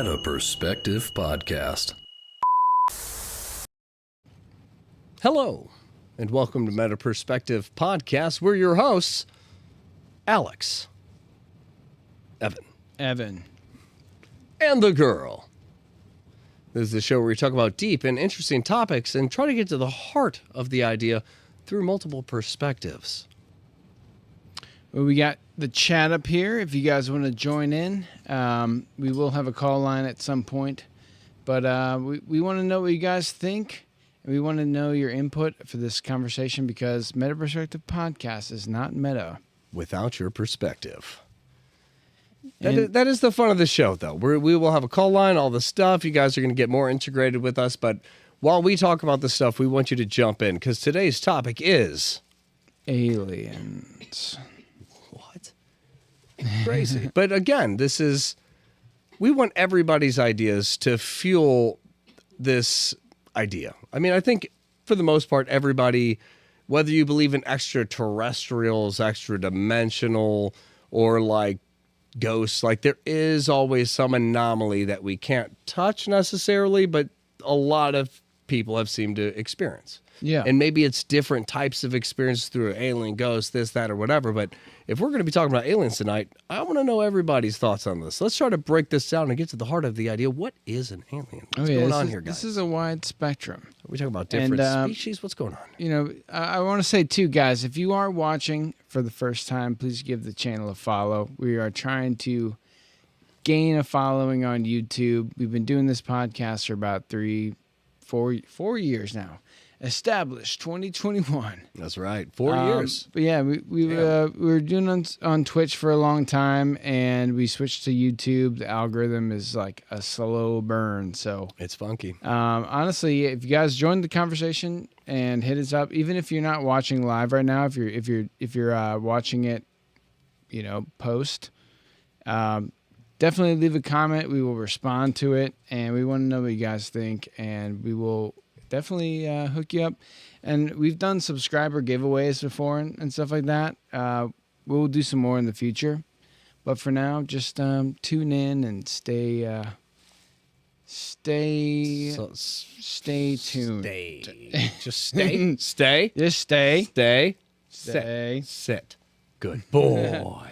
Meta Perspective Podcast. Hello, and welcome to Meta Perspective Podcast. We're your hosts, Alex, Evan, and the girl. This is the show where we talk about deep and interesting topics and try to get to the heart of the idea through multiple perspectives. Well, we got the chat up here. If you guys want to join in, we will have a call line at some point. But we want to know what you guys think. And we want to know your input for this conversation because Meta Perspective Podcast is not meta Without your perspective. That is the fun of the show, though. We will have a call line, all the stuff. You guys are going to get more integrated with us. But while we talk about this stuff, we want you to jump in because today's topic is... aliens. What? Crazy. But again, we want everybody's ideas to fuel this idea. I mean, I think for the most part, everybody, whether you believe in extraterrestrials, extra dimensional, or like ghosts, like there is always some anomaly that we can't touch necessarily, but a lot of people have seemed to experience. Yeah. And maybe it's different types of experiences through an alien, ghost, this, that, or whatever. But if we're going to be talking about aliens tonight, I want to know everybody's thoughts on this. Let's try to break this down and get to the heart of the idea. What is an alien? What's going on here, guys? This is a wide spectrum. Are we talking about different species? What's going on? You know, I want to say, too, guys, if you are watching for the first time, please give the channel a follow. We are trying to gain a following on YouTube. We've been doing this podcast for about 4 years now. Established 2021. That's right. 4 years. But yeah, we were doing on Twitch for a long time, and we switched to YouTube. The algorithm is like a slow burn, so It's funky. honestly, if you guys join the conversation and hit us up, even if you're not watching live right now, if you're watching it, you know, post, definitely leave a comment. We will respond to it, and we want to know what you guys think, and we will definitely hook you up. And we've done subscriber giveaways before and stuff like that. We'll do some more in the future. But for now, just tune in and stay tuned. Just stay. Stay. Just stay. Stay. Stay. Sit. Good boy.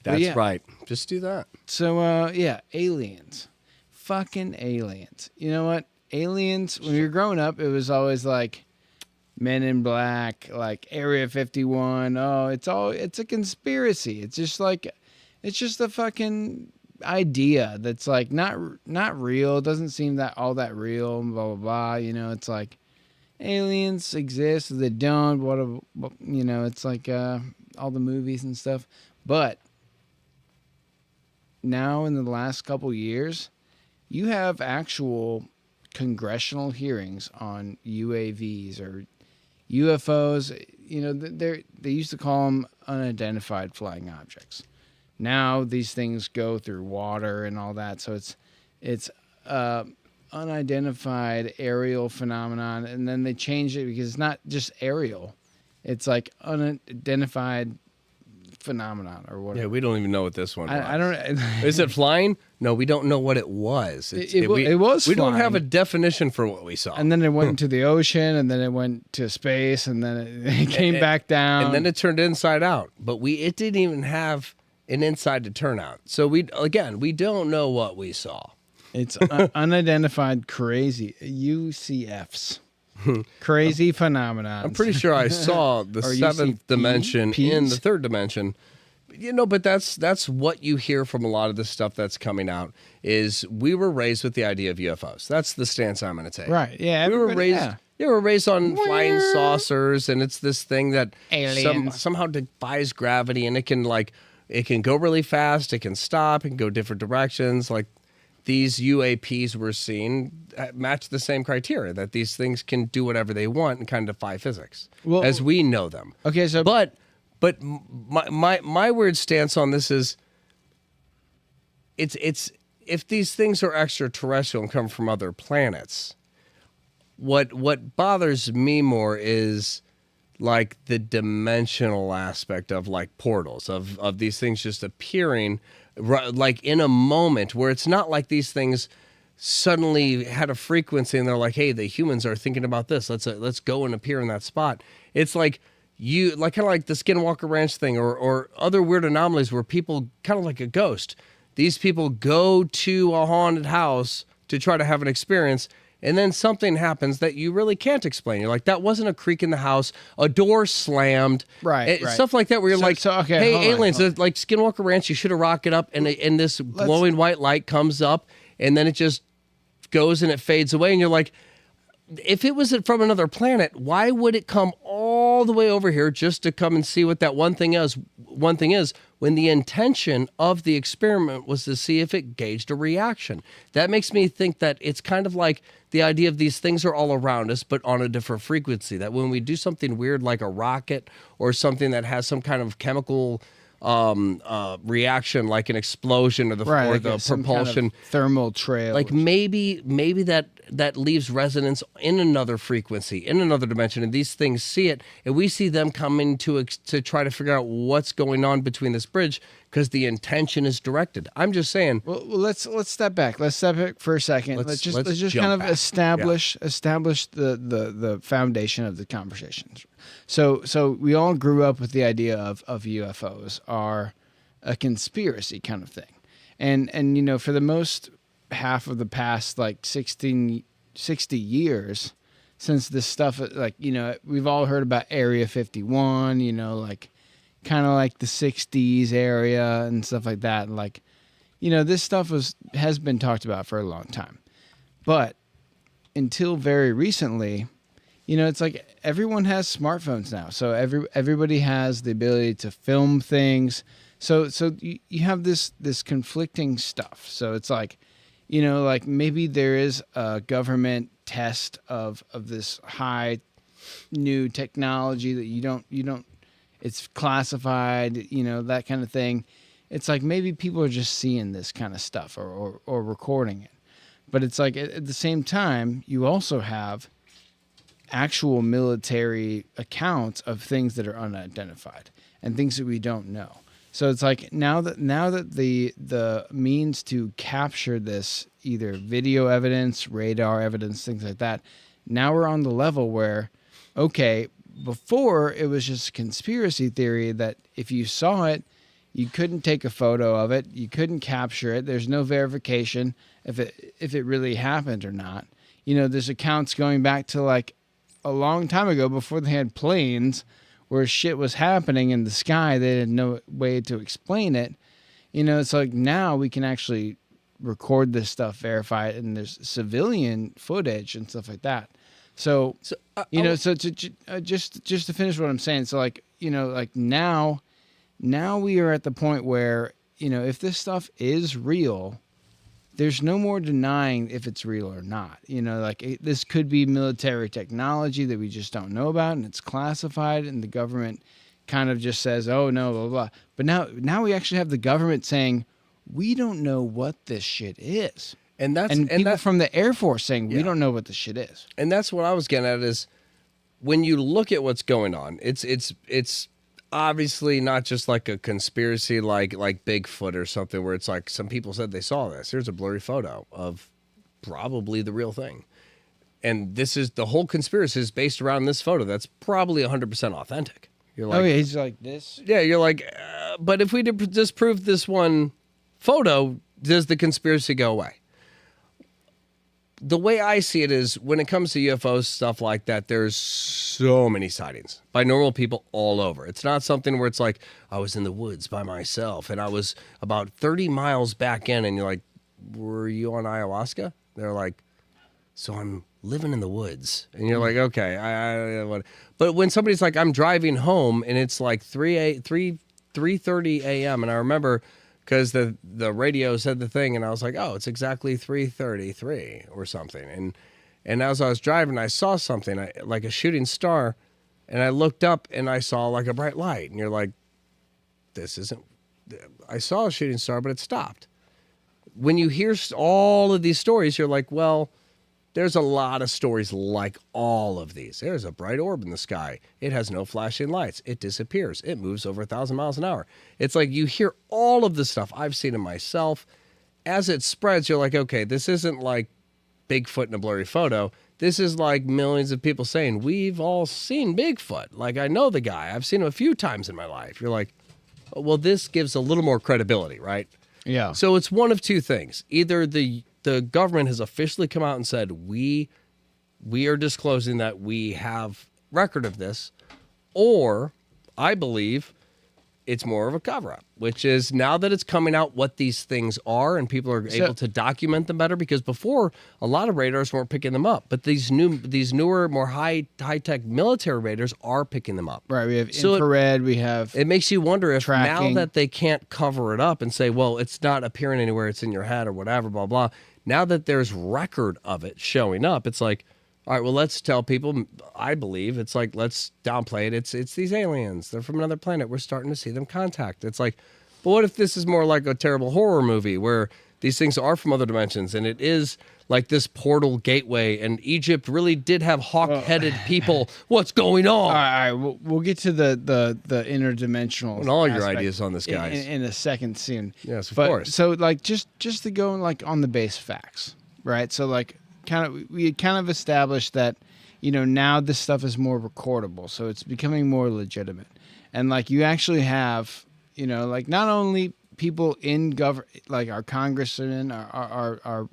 That's yeah. right. Just do that. So, yeah, aliens. Fucking aliens. You know what? Aliens, when you're growing up, it was always like Men in Black, like Area 51. Oh, it's a conspiracy. It's just a fucking idea that's like not real. It doesn't seem all that real, blah, blah, blah. You know, it's like aliens exist, they don't, you know, it's like all the movies and stuff. But now in the last couple years, you have actual congressional hearings on UAVs or UFOs. You know, they used to call them unidentified flying objects. Now these things go through water and all that, so it's unidentified aerial phenomenon, and then they changed it because it's not just aerial, it's like unidentified phenomenon or whatever. Yeah, we don't even know what this one was. I don't. Is it flying? No, we don't know what it was. It was We don't flying. have a definition for what we saw. And then it went into the ocean, and then it went to space, and then it came back down. And then it turned inside out. But it didn't even have an inside to turn out. So we don't know what we saw. It's unidentified crazy UCFs. Crazy phenomenon. I'm pretty sure I saw the seventh dimension in the third dimension. You know, but that's what you hear from a lot of the stuff that's coming out is we were raised with the idea of UFOs. That's the stance I'm going to take. Right. Yeah. We were raised. Yeah, we're raised on flying saucers, and it's this thing that somehow defies gravity, and it can go really fast, it can stop, it can go different directions. Like these UAPs we're seeing match the same criteria that these things can do whatever they want and kind of defy physics as we know them. Okay, so but my weird stance on this is it's if these things are extraterrestrial and come from other planets, what bothers me more is like the dimensional aspect of like portals of these things just appearing like in a moment where it's not like these things suddenly had a frequency and they're like, hey, the humans are thinking about this. Let's go and appear in that spot. It's like kind of like the Skinwalker Ranch thing or other weird anomalies where people kind of like a ghost. These people go to a haunted house to try to have an experience, and then something happens that you really can't explain. You're like, that wasn't a creak in the house, a door slammed, right. Stuff like that. Where you're okay, hey, aliens, like Skinwalker Ranch, you should have rocked it up, and this glowing white light comes up, and then it just goes and it fades away, and you're like, if it was from another planet, why would it come all the way over here just to come and see what that one thing is, when the intention of the experiment was to see if it gauged a reaction? That makes me think that it's kind of like the idea of these things are all around us, but on a different frequency. That when we do something weird like a rocket or something that has some kind of chemical reaction, like an explosion or the propulsion, kind of thermal trail, like maybe that leaves resonance in another frequency, in another dimension, and these things see it, and we see them coming to try to figure out what's going on between this bridge because the intention is directed. I'm just saying. Well, let's step back. Let's step back for a second. Let's just kind of establish the foundation of the conversations. So we all grew up with the idea of UFOs are a conspiracy kind of thing, and for the most half of the past like 60 years since this stuff, like we've all heard about Area 51, like kind of like the 60s area and stuff like that, and like this stuff has been talked about for a long time, but until very recently, it's like everyone has smartphones now, so everybody has the ability to film things. So you have this conflicting stuff. So it's like, like maybe there is a government test of this high new technology that you don't. It's classified, that kind of thing. It's like maybe people are just seeing this kind of stuff or recording it, but it's like at the same time you also have actual military accounts of things that are unidentified and things that we don't know. So it's like now that the means to capture this, either video evidence, radar evidence, things like that, now we're on the level where, okay, before it was just a conspiracy theory that if you saw it, you couldn't take a photo of it, you couldn't capture it, there's no verification if it really happened or not. There's accounts going back to like a long time ago before they had planes where shit was happening in the sky. They had no way to explain it. It's like now we can actually record this stuff, verify it, and there's civilian footage and stuff like that. So just to finish what I'm saying. So like, like now we are at the point where, if this stuff is real, there's no more denying if it's real or not. This could be military technology that we just don't know about, and it's classified, and the government kind of just says, oh, no, blah, blah. But now we actually have the government saying, we don't know what this shit is. And people from the Air Force saying, we don't know what this shit is. And that's what I was getting at is when you look at what's going on, it's obviously not just like a conspiracy like Bigfoot or something where it's like some people said they saw this. Here's a blurry photo of probably the real thing. And the whole conspiracy is based around this photo that's probably 100% authentic. You're like, oh, yeah, he's like this? Yeah, you're like, but if we disprove this one photo, does the conspiracy go away? The way I see it is when it comes to UFOs, stuff like that, there's so many sightings by normal people all over. It's not something where it's like, I was in the woods by myself and I was about 30 miles back in, and you're like, were you on ayahuasca? They're like, so I'm living in the woods. And you're like, okay. But when somebody's like, I'm driving home and it's like 3:30 a.m. and I remember because the radio said the thing, and I was like, oh, it's exactly 3:33 or something. And as I was driving, I saw something like a shooting star, and I looked up and I saw like a bright light, and you're like, this isn't. I saw a shooting star, but it stopped. When you hear all of these stories, you're like, well, There's a lot of stories like all of these. There's a bright orb in the sky. It has no flashing lights. It disappears. It moves over 1,000 miles an hour. It's like you hear all of this stuff. I've seen it myself. As it spreads, you're like, okay, this isn't like Bigfoot in a blurry photo. This is like millions of people saying, we've all seen Bigfoot. Like, I know the guy. I've seen him a few times in my life. You're like, well, this gives a little more credibility, right? Yeah. So it's one of two things. Either the government has officially come out and said, we are disclosing that we have record of this, or I believe it's more of a cover-up, which is now that it's coming out what these things are and people are able to document them better, because before a lot of radars weren't picking them up, but these newer, more high-tech military radars are picking them up. Right, we have infrared, we have it makes you wonder if tracking. now that they can't cover it up and say, well, it's not appearing anywhere, it's in your head or whatever, blah, blah. Now that there's record of it showing up, it's like, all right, well, let's tell people, I believe, it's like, let's downplay it. It's these aliens. They're from another planet. We're starting to see them contact. It's like, but what if this is more like a terrible horror movie where these things are from other dimensions and it is like this portal gateway and Egypt really did have hawk-headed people. What's going on? All right, we'll get to the interdimensional And all your aspect ideas on this, guys. in a second soon. Yes, of but, course. So, like, just to go, like, on the base facts, right? So, like, we kind of established that, you know, now this stuff is more recordable, so it's becoming more legitimate. And like you actually have, you know, like not only people in like our congressmen, our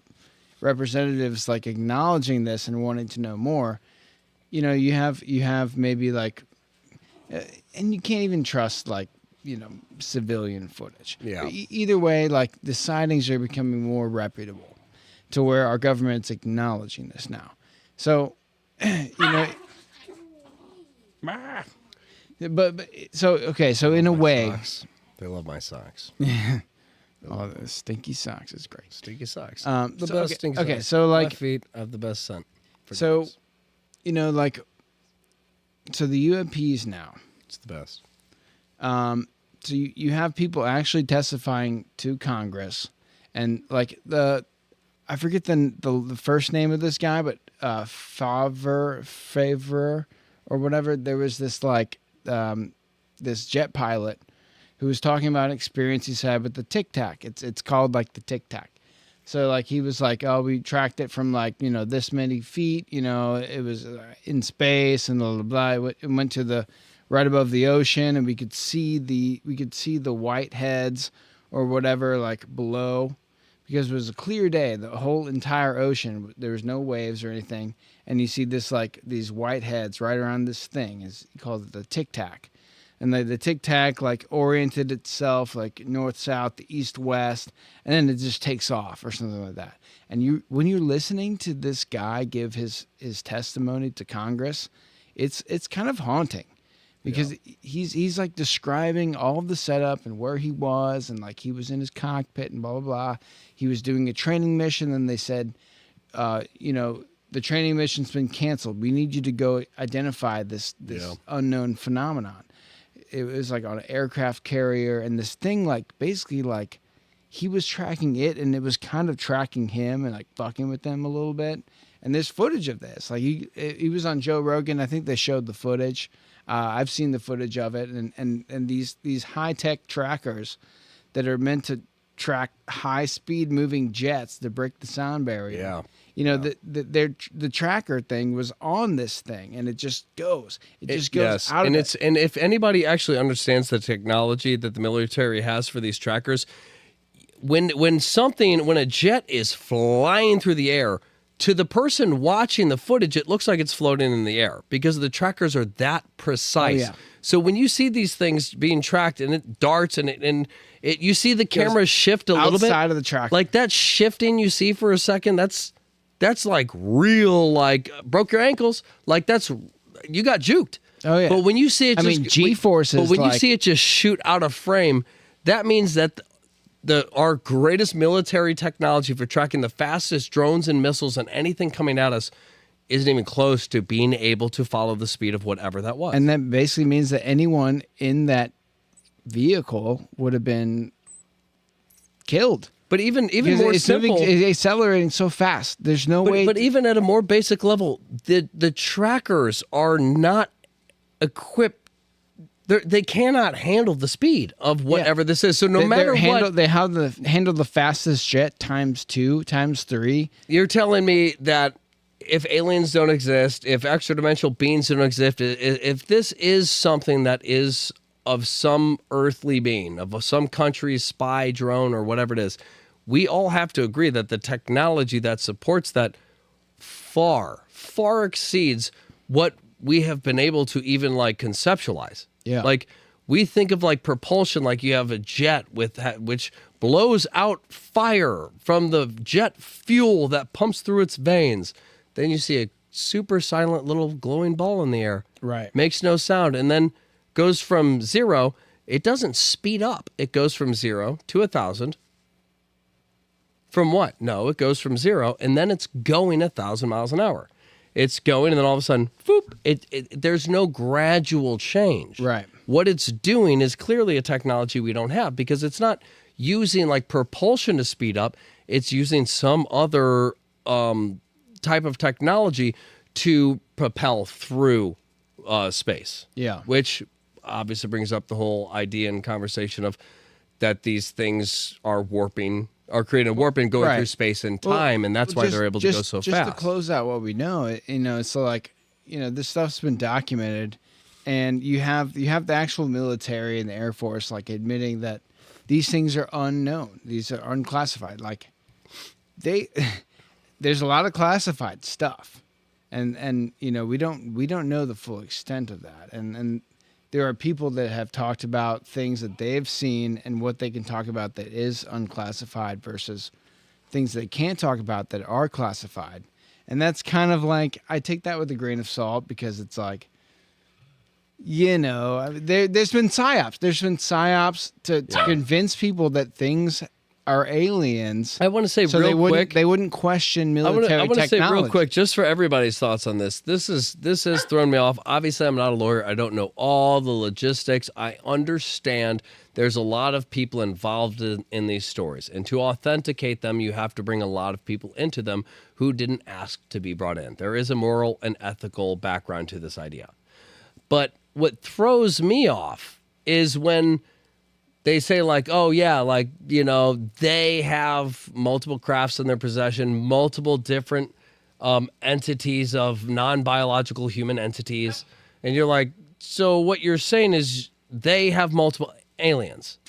representatives, like acknowledging this and wanting to know more. You know, you have maybe like, and you can't even trust like, you know, civilian footage. Yeah. Either way, like the sightings are becoming more reputable, to where our government's acknowledging this now. So, you know, but so okay, so in a way, socks. They love my socks. oh, the stinky socks is great. Stinky socks. The The best stinky okay, socks. so like, my feet have the best scent. so, dogs. you know, like, so the UAPs now. It's the best. So you have people actually testifying to Congress, and like I forget the first name of this guy, but Favre or whatever. There was this like this jet pilot who was talking about an experience he's had with the Tic Tac. It's called like the Tic Tac. So like he was like, oh, we tracked it from like, you know, this many feet. You know, it was in space and blah blah blah. It went to the right above the ocean, and we could see the white heads or whatever like below. Because it was a clear day, the whole entire ocean, there was no waves or anything, and you see this like these white heads right around this thing. He calls it the Tic Tac, and the Tic Tac like oriented itself like north south, the east west, and then it just takes off or something like that. And when you're listening to this guy give his testimony to Congress, it's kind of haunting. Because he's like describing all of the setup and where he was, and like he was in his cockpit and blah blah blah. He was doing a training mission, and they said, you know, the training mission's been canceled. We need you to go identify this unknown phenomenon. It was like on an aircraft carrier, and this thing like basically like he was tracking it, and it was kind of tracking him and like fucking with them a little bit. And there's footage of this. Like he was on Joe Rogan. I think they showed the footage. I've seen the footage of it, and these high-tech trackers that are meant to track high-speed moving jets to break the sound barrier. Yeah. You know, the tracker thing was on this thing, and it just goes. It just goes out of it. And if anybody actually understands the technology that the military has for these trackers, when a jet is flying through the air, to the person watching the footage, it looks like it's floating in the air because the trackers are that precise. Oh, yeah. So when you see these things being tracked and it darts and you see the camera shift a little bit outside of the tracker, like that shifting you see for a second, that's like real, like broke your ankles, like you got juked. Oh yeah. But when you see it, G-forces. But when you see it just shoot out of frame, that means that our greatest military technology for tracking the fastest drones and missiles and anything coming at us isn't even close to being able to follow the speed of whatever that was. And that basically means that anyone in that vehicle would have been killed. But even Because more it's simple, it's accelerating so fast. There's no way. but even at a more basic level, the trackers are not equipped. They cannot handle the speed of whatever this is. So no matter what, they have handle the fastest jet times 2, times 3. you're telling me that if aliens don't exist, if extra dimensional beings don't exist, if this is something that is of some earthly being, of some country's spy drone or whatever it is, we all have to agree that the technology that supports that far exceeds what we have been able to even like conceptualize. Yeah. Like we think of like propulsion, like you have a jet which blows out fire from the jet fuel that pumps through its veins. Then you see a super silent little glowing ball in the air. Right. Makes no sound and then goes from 0. It doesn't speed up. It goes from 0 to 1,000. From what? No, it goes from 0 and then it's going 1,000 miles an hour. It's going, and then all of a sudden, whoop, there's no gradual change. Right. What it's doing is clearly a technology we don't have because it's not using like propulsion to speed up. It's using some other type of technology to propel through space. Yeah. Which obviously brings up the whole idea and conversation of that these things are warping, are creating a warping going Right. through space and time, and that's why they're able to go so just fast. to close out what we know, so like, this stuff's been documented, and you have the actual military and the Air Force like admitting that these things are unknown, these are unclassified. Like there's a lot of classified stuff, and we don't know the full extent of that, and there are people that have talked about things that they've seen and what they can talk about that is unclassified versus things they can't talk about that are classified. And that's kind of like, I take that with a grain of salt because it's like, there's been psyops. There's been psyops to convince people that things are aliens. I want to say so real quick. They wouldn't question military I want to say technology. real quick, just for everybody's thoughts on this. This has thrown me off. Obviously, I'm not a lawyer. I don't know all the logistics. I understand there's a lot of people involved in these stories. And to authenticate them, you have to bring a lot of people into them who didn't ask to be brought in. There is a moral and ethical background to this idea. But what throws me off is when they say like, oh yeah, like, they have multiple crafts in their possession, multiple different entities of non-biological human entities. And you're like, so what you're saying is they have multiple aliens.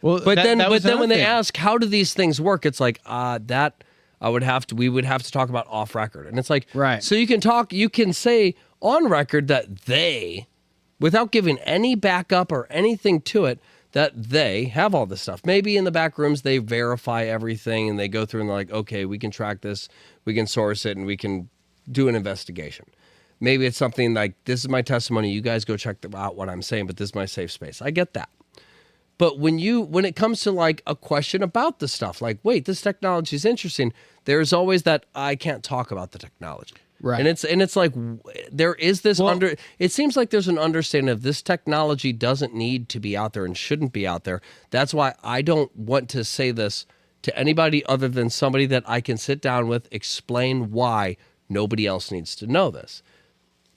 Well, But then when they ask, how do these things work? It's like, we would have to talk about off record. And it's like, right. So you can say on record that they, without giving any backup or anything to it, that they have all this stuff. Maybe in the back rooms, they verify everything and they go through and they're like, okay, we can track this, we can source it, and we can do an investigation. Maybe it's something like, this is my testimony, you guys go check out what I'm saying, but this is my safe space. I get that. But when it comes to like a question about the stuff, like, wait, this technology is interesting, there's always that, I can't talk about the technology. Right. And it's like there is this it seems like there's an understanding of this technology doesn't need to be out there and shouldn't be out there. That's why I don't want to say this to anybody other than somebody that I can sit down with, explain why nobody else needs to know this.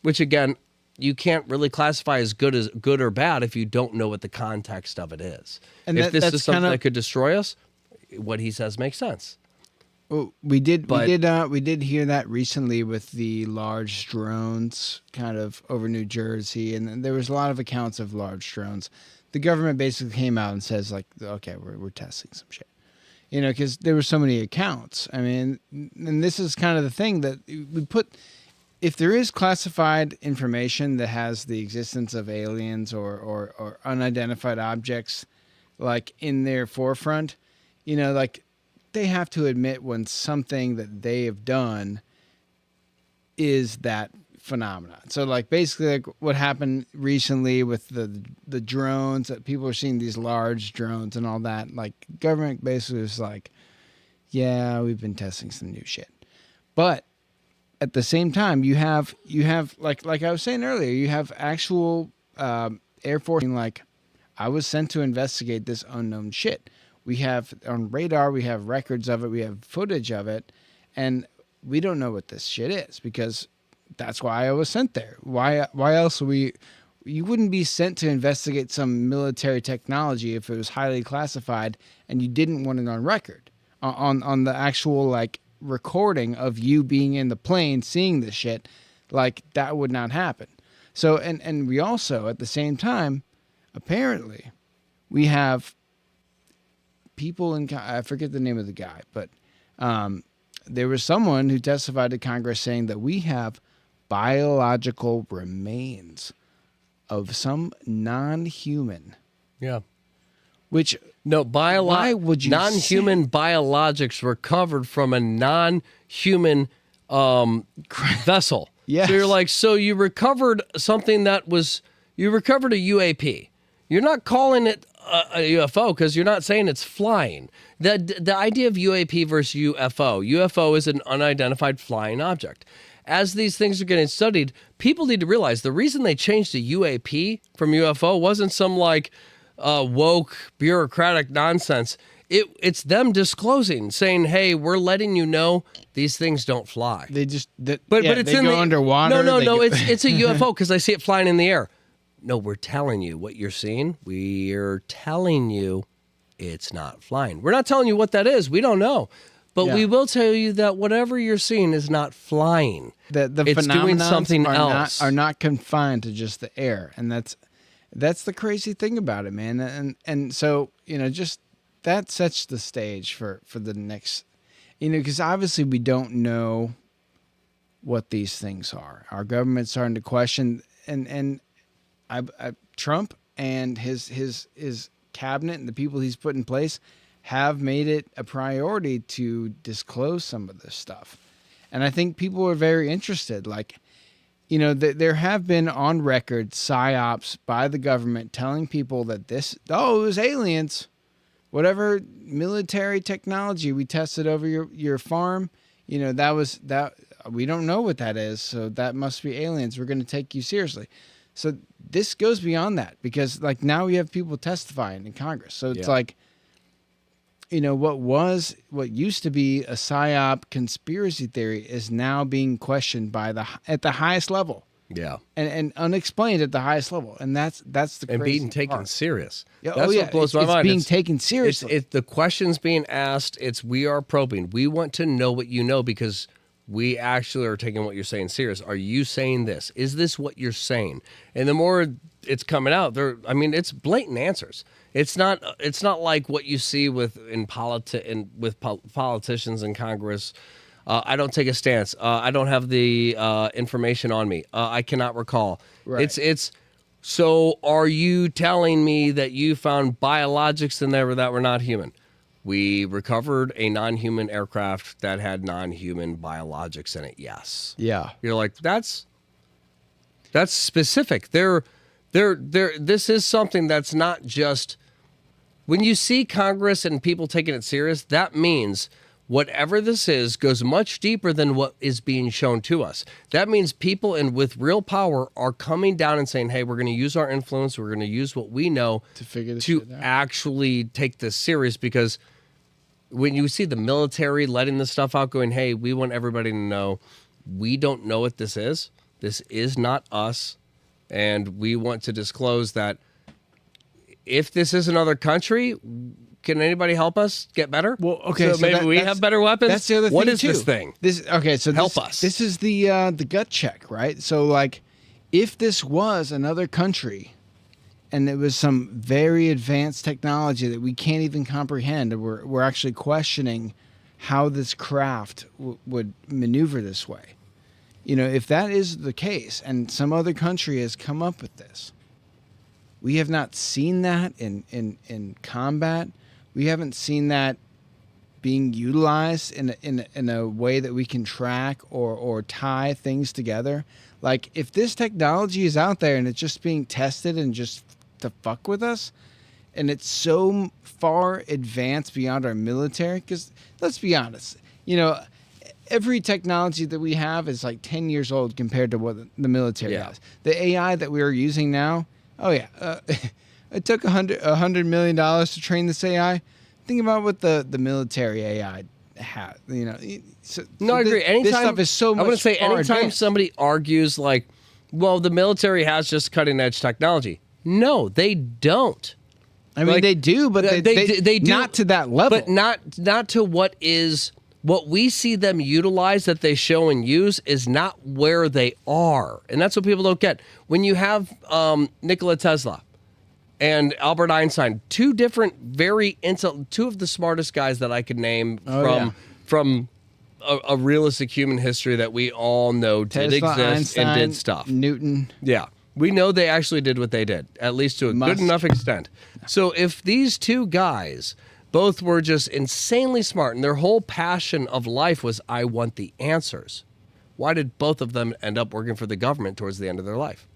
Which again, you can't really classify as good or bad if you don't know what the context of it is. And if this is something that could destroy us, what he says makes sense. Well, we did hear that recently with the large drones kind of over New Jersey, and there was a lot of accounts of large drones. The government basically came out and says like, okay, we're testing some shit, because there were so many accounts. I mean, and this is kind of the thing that we put. If there is classified information that has the existence of aliens or unidentified objects, like in their forefront, like. They have to admit when something that they have done is that phenomenon. So like basically like what happened recently with the drones, that people are seeing these large drones and all that, like government basically was like, yeah, we've been testing some new shit. But at the same time, you have like I was saying earlier, you have actual Air Force being like, I was sent to investigate this unknown shit. We have on radar, we have records of it, we have footage of it, and we don't know what this shit is because that's why I was sent there. Why else you wouldn't be sent to investigate some military technology if it was highly classified and you didn't want it on record, on the actual like recording of you being in the plane seeing this shit. Like that would not happen. So and we also at the same time, apparently, we have people in, I forget the name of the guy, but there was someone who testified to Congress saying that we have biological remains of some non-human. Yeah. Which no, why would you non-human biologics recovered from a non-human vessel. Yes. So you're like, so you recovered something you recovered a UAP. You're not calling it a UFO because you're not saying it's flying. The idea of UAP versus UFO is an unidentified flying object. As these things are getting studied, people need to realize the reason they changed to UAP from UFO wasn't some like woke bureaucratic nonsense. It's them disclosing, saying, "Hey, we're letting you know these things don't fly." They just, but it's they in go underwater. No. It's a UFO because I see it flying in the air. No, we're telling you what you're seeing. We're telling you it's not flying. We're not telling you what that is. We don't know. But we will tell you that whatever you're seeing is not flying. It's doing something else. Are not confined to just the air. And that's the crazy thing about it, man. And so, just that sets the stage for the next, because obviously we don't know what these things are. Our government's starting to question, and Trump and his cabinet and the people he's put in place have made it a priority to disclose some of this stuff. And I think people are very interested. Like, there have been on record psyops by the government telling people that it was aliens. Whatever military technology we tested over your farm, that we don't know what that is. So that must be aliens. We're going to take you seriously. So this goes beyond that because like now we have people testifying in Congress. So it's like, what used to be a psyop conspiracy theory is now being questioned at the highest level. Yeah. And unexplained at the highest level. And that's the and crazy being taken part. serious. Yeah, That's what blows my mind. It's being taken seriously. It's the questions being asked. We are probing. We want to know what you know because we actually are taking what you're saying serious. Are you saying this? Is this what you're saying? And the more it's coming out, it's blatant answers. It's not like what you see with politicians in Congress. I don't take a stance. I don't have the information on me. I cannot recall. Right. It's so are you telling me that you found biologics in there that were not human? We recovered a non-human aircraft that had non-human biologics in it. Yes. Yeah. You're like, that's specific. This is something that's not just when you see Congress and people taking it serious, that means whatever this is goes much deeper than what is being shown to us. That means people with real power are coming down and saying, hey, we're going to use our influence. We're going to use what we know to figure this to shit out. Actually take this serious because when you see the military letting this stuff out going, hey, we want everybody to know we don't know what this is. This is not us. And we want to disclose that if this is another country, can anybody help us get better? Well, okay, so maybe we have better weapons. That's the other thing. What is too. this thing? Help us. This is the gut check, right? So, like, if this was another country, and it was some very advanced technology that we can't even comprehend, and we're actually questioning how this craft would maneuver this way. If that is the case, and some other country has come up with this, we have not seen that in combat. We haven't seen that being utilized in a way that we can track or tie things together. Like, if this technology is out there and it's just being tested and just to fuck with us, and it's so far advanced beyond our military, because let's be honest, every technology that we have is like 10 years old compared to what the military has. The AI that we are using now, it took $100 million to train this AI. think about what the military AI has. You know, No, I agree. Anytime, this stuff is so much. I want to say, far anytime advanced. somebody argues like, well, the military has just cutting edge technology. No, they don't. I mean, like, they do, but they do, not to that level. But not to what we see them utilize that they show and use is not where they are. And that's what people don't get. When you have Nikola Tesla and Albert Einstein, two of the smartest guys that I could name from a realistic human history that we all know did Tesla, exist Einstein, and did stuff. Newton. Yeah. We know they actually did what they did, at least to a good enough extent. So if these two guys both were just insanely smart and their whole passion of life was, I want the answers, why did both of them end up working for the government towards the end of their life?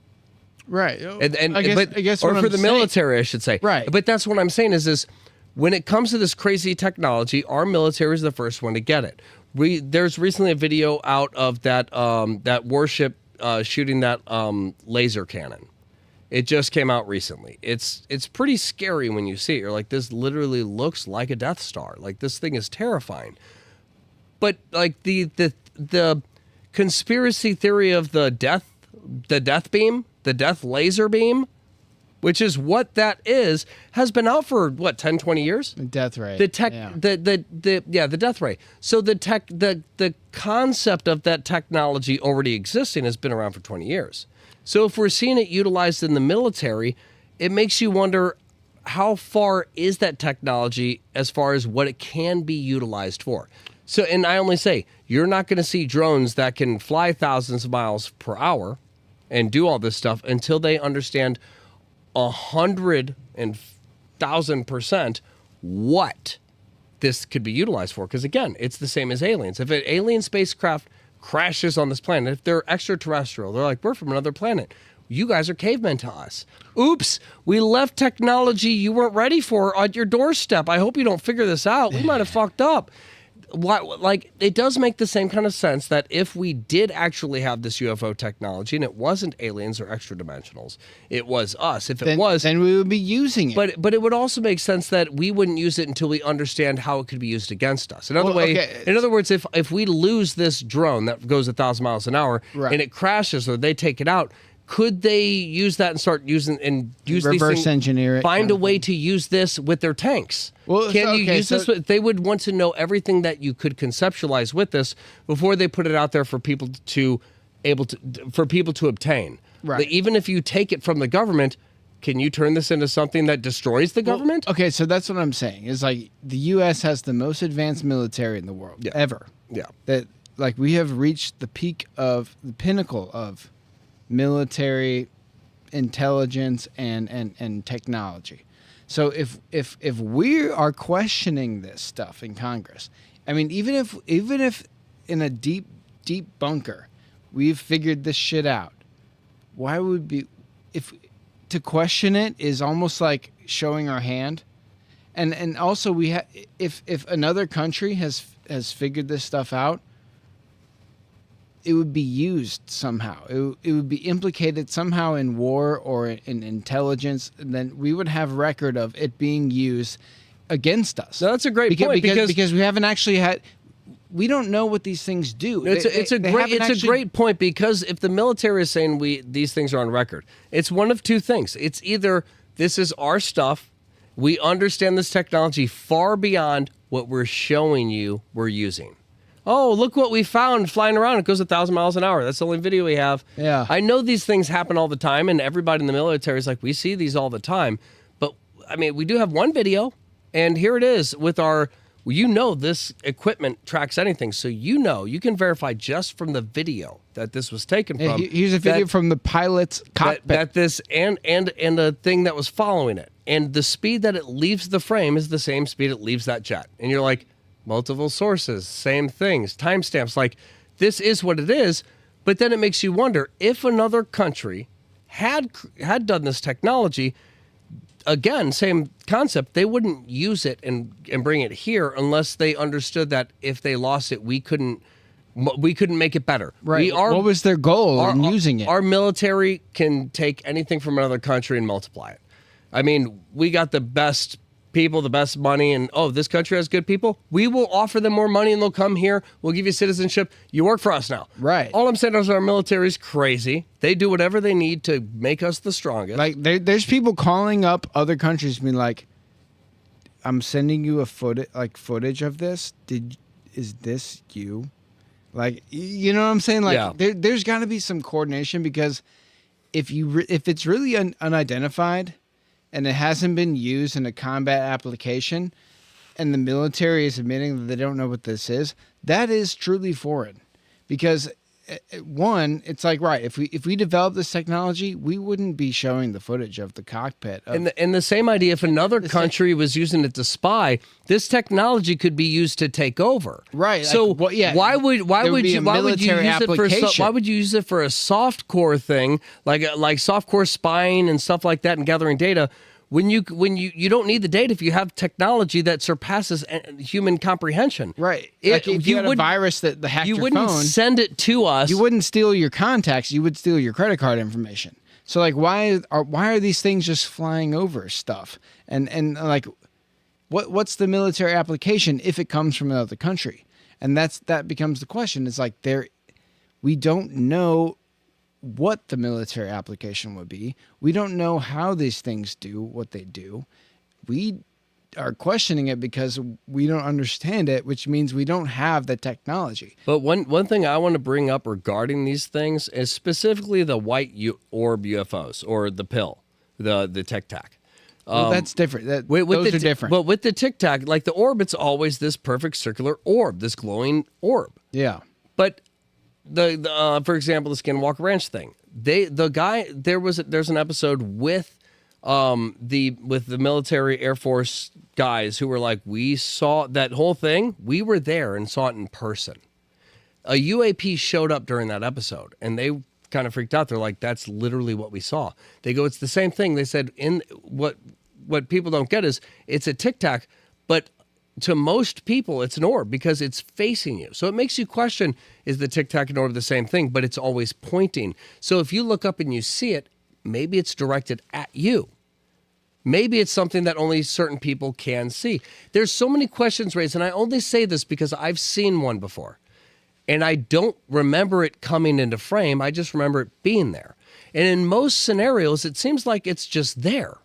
Right. And I guess or what for I'm the saying- military, I should say. Right. But that's what I'm saying is when it comes to this crazy technology, our military is the first one to get it. There's recently a video out of that warship shooting that laser cannon. It just came out recently. It's pretty scary when you see it. You're like, this literally looks like a Death Star. Like, this thing is terrifying. But like the conspiracy theory of the death beam, the death laser beam, which is what that is, has been out for what, 10, 20 years? The death ray. The tech, yeah. the death ray. So the concept of that technology already existing has been around for 20 years. So if we're seeing it utilized in the military, it makes you wonder how far is that technology as far as what it can be utilized for. So, and I only say, you're not going to see drones that can fly thousands of miles per hour and do all this stuff until they understand 100,000% what this could be utilized for. Because again, it's the same as aliens. If an alien spacecraft crashes on this planet, if they're extraterrestrial, they're like, we're from another planet. You guys are cavemen to us. Oops, we left technology you weren't ready for at your doorstep. I hope you don't figure this out. We might have fucked up. Like, it does make the same kind of sense that if we did actually have this UFO technology and it wasn't aliens or extra dimensionals, it was us. If it was, then we would be using it. but it would also make sense that we wouldn't use it until we understand how it could be used against us. In other words, if we lose this drone that goes 1,000 miles an hour Right. and it crashes or they take it out, could they use that and start using and use these Reverse things, engineer it, find kind a of way to use this with their tanks? Well, Can you okay, use this? They would want to know everything that you could conceptualize with this before they put it out there for people to obtain. Right. Like, even if you take it from the government, can you turn this into something that destroys the government? Okay, so that's what I'm saying. Is like the U.S. has the most advanced military in the world ever. Yeah. That like we have reached the pinnacle of military intelligence and technology. So if we are questioning this stuff in Congress, I mean, even if in a deep bunker we've figured this shit out, why would be if to question it is almost like showing our hand, and also if another country has figured this stuff out, it would be used somehow. It would be implicated somehow in war or in intelligence, and then we would have record of it being used against us. No, that's a great point because we haven't actually had. We don't know what these things do. It's a great point, because if the military is saying these things are on record, it's one of two things. It's either this is our stuff, we understand this technology far beyond what we're showing you we're using. Oh, look what we found flying around. It goes 1,000 miles an hour. That's the only video we have. Yeah. I know these things happen all the time, and everybody in the military is like, we see these all the time. But, I mean, we do have one video, and here it is with our, this equipment tracks anything. So you can verify just from the video that this was taken from. Here's a video from the pilot's cockpit. That this and the thing that was following it. And the speed that it leaves the frame is the same speed it leaves that jet. And you're like, multiple sources, same things, timestamps. Like, this is what it is. But then it makes you wonder, if another country had done this technology, again, same concept, they wouldn't use it and bring it here unless they understood that if they lost it, we couldn't make it better. Right. What was their goal in using it? Our military can take anything from another country and multiply it. I mean, we got the best people, the best money, and this country has good people, we will offer them more money and they'll come here. We'll give you citizenship. You work for us now. Right. All I'm saying is our military is crazy. They do whatever they need to make us the strongest. Like there's people calling up other countries being like, I'm sending you footage of this. Is this you? Like, you know what I'm saying? Like there's got to be some coordination, because if it's really unidentified and it hasn't been used in a combat application, and the military is admitting that they don't know what this is, that is truly foreign. Because one, it's like, right, if we develop this technology, we wouldn't be showing the footage of the cockpit. And the same idea, if another country was using it to spy, this technology could be used to take over. Right. So like, why would you use it for a soft core thing, like soft core spying and stuff like that and gathering data? When you don't need the data if you have technology that surpasses human comprehension. Right. Like if you had a virus that hacked your phone, you wouldn't send it to us. You wouldn't steal your contacts. You would steal your credit card information. So like, why are these things just flying over stuff? And like, what's the military application if it comes from another country? And that becomes the question. It's like we don't know what the military application would be. We don't know how these things do what they do. We are questioning it because we don't understand it, which means we don't have the technology. But one thing I want to bring up regarding these things is specifically the white orb UFOs, or the pill, the Tic Tac. Well, that's different. Those are different. But with the Tic Tac, like the orb, it's always this perfect circular orb, this glowing orb. Yeah. But for example, the Skinwalker Ranch thing. There's an episode with the military Air Force guys who were like, we saw that whole thing. We were there and saw it in person. A UAP showed up during that episode, and they kind of freaked out. They're like, that's literally what we saw. They go, it's the same thing. They said, in what people don't get is it's a Tic Tac, but to most people, it's an orb because it's facing you. So it makes you question, is the Tic Tac and orb the same thing? But it's always pointing. So if you look up and you see it, maybe it's directed at you. Maybe it's something that only certain people can see. There's so many questions raised, and I only say this because I've seen one before. And I don't remember it coming into frame. I just remember it being there. And in most scenarios, it seems like it's just there.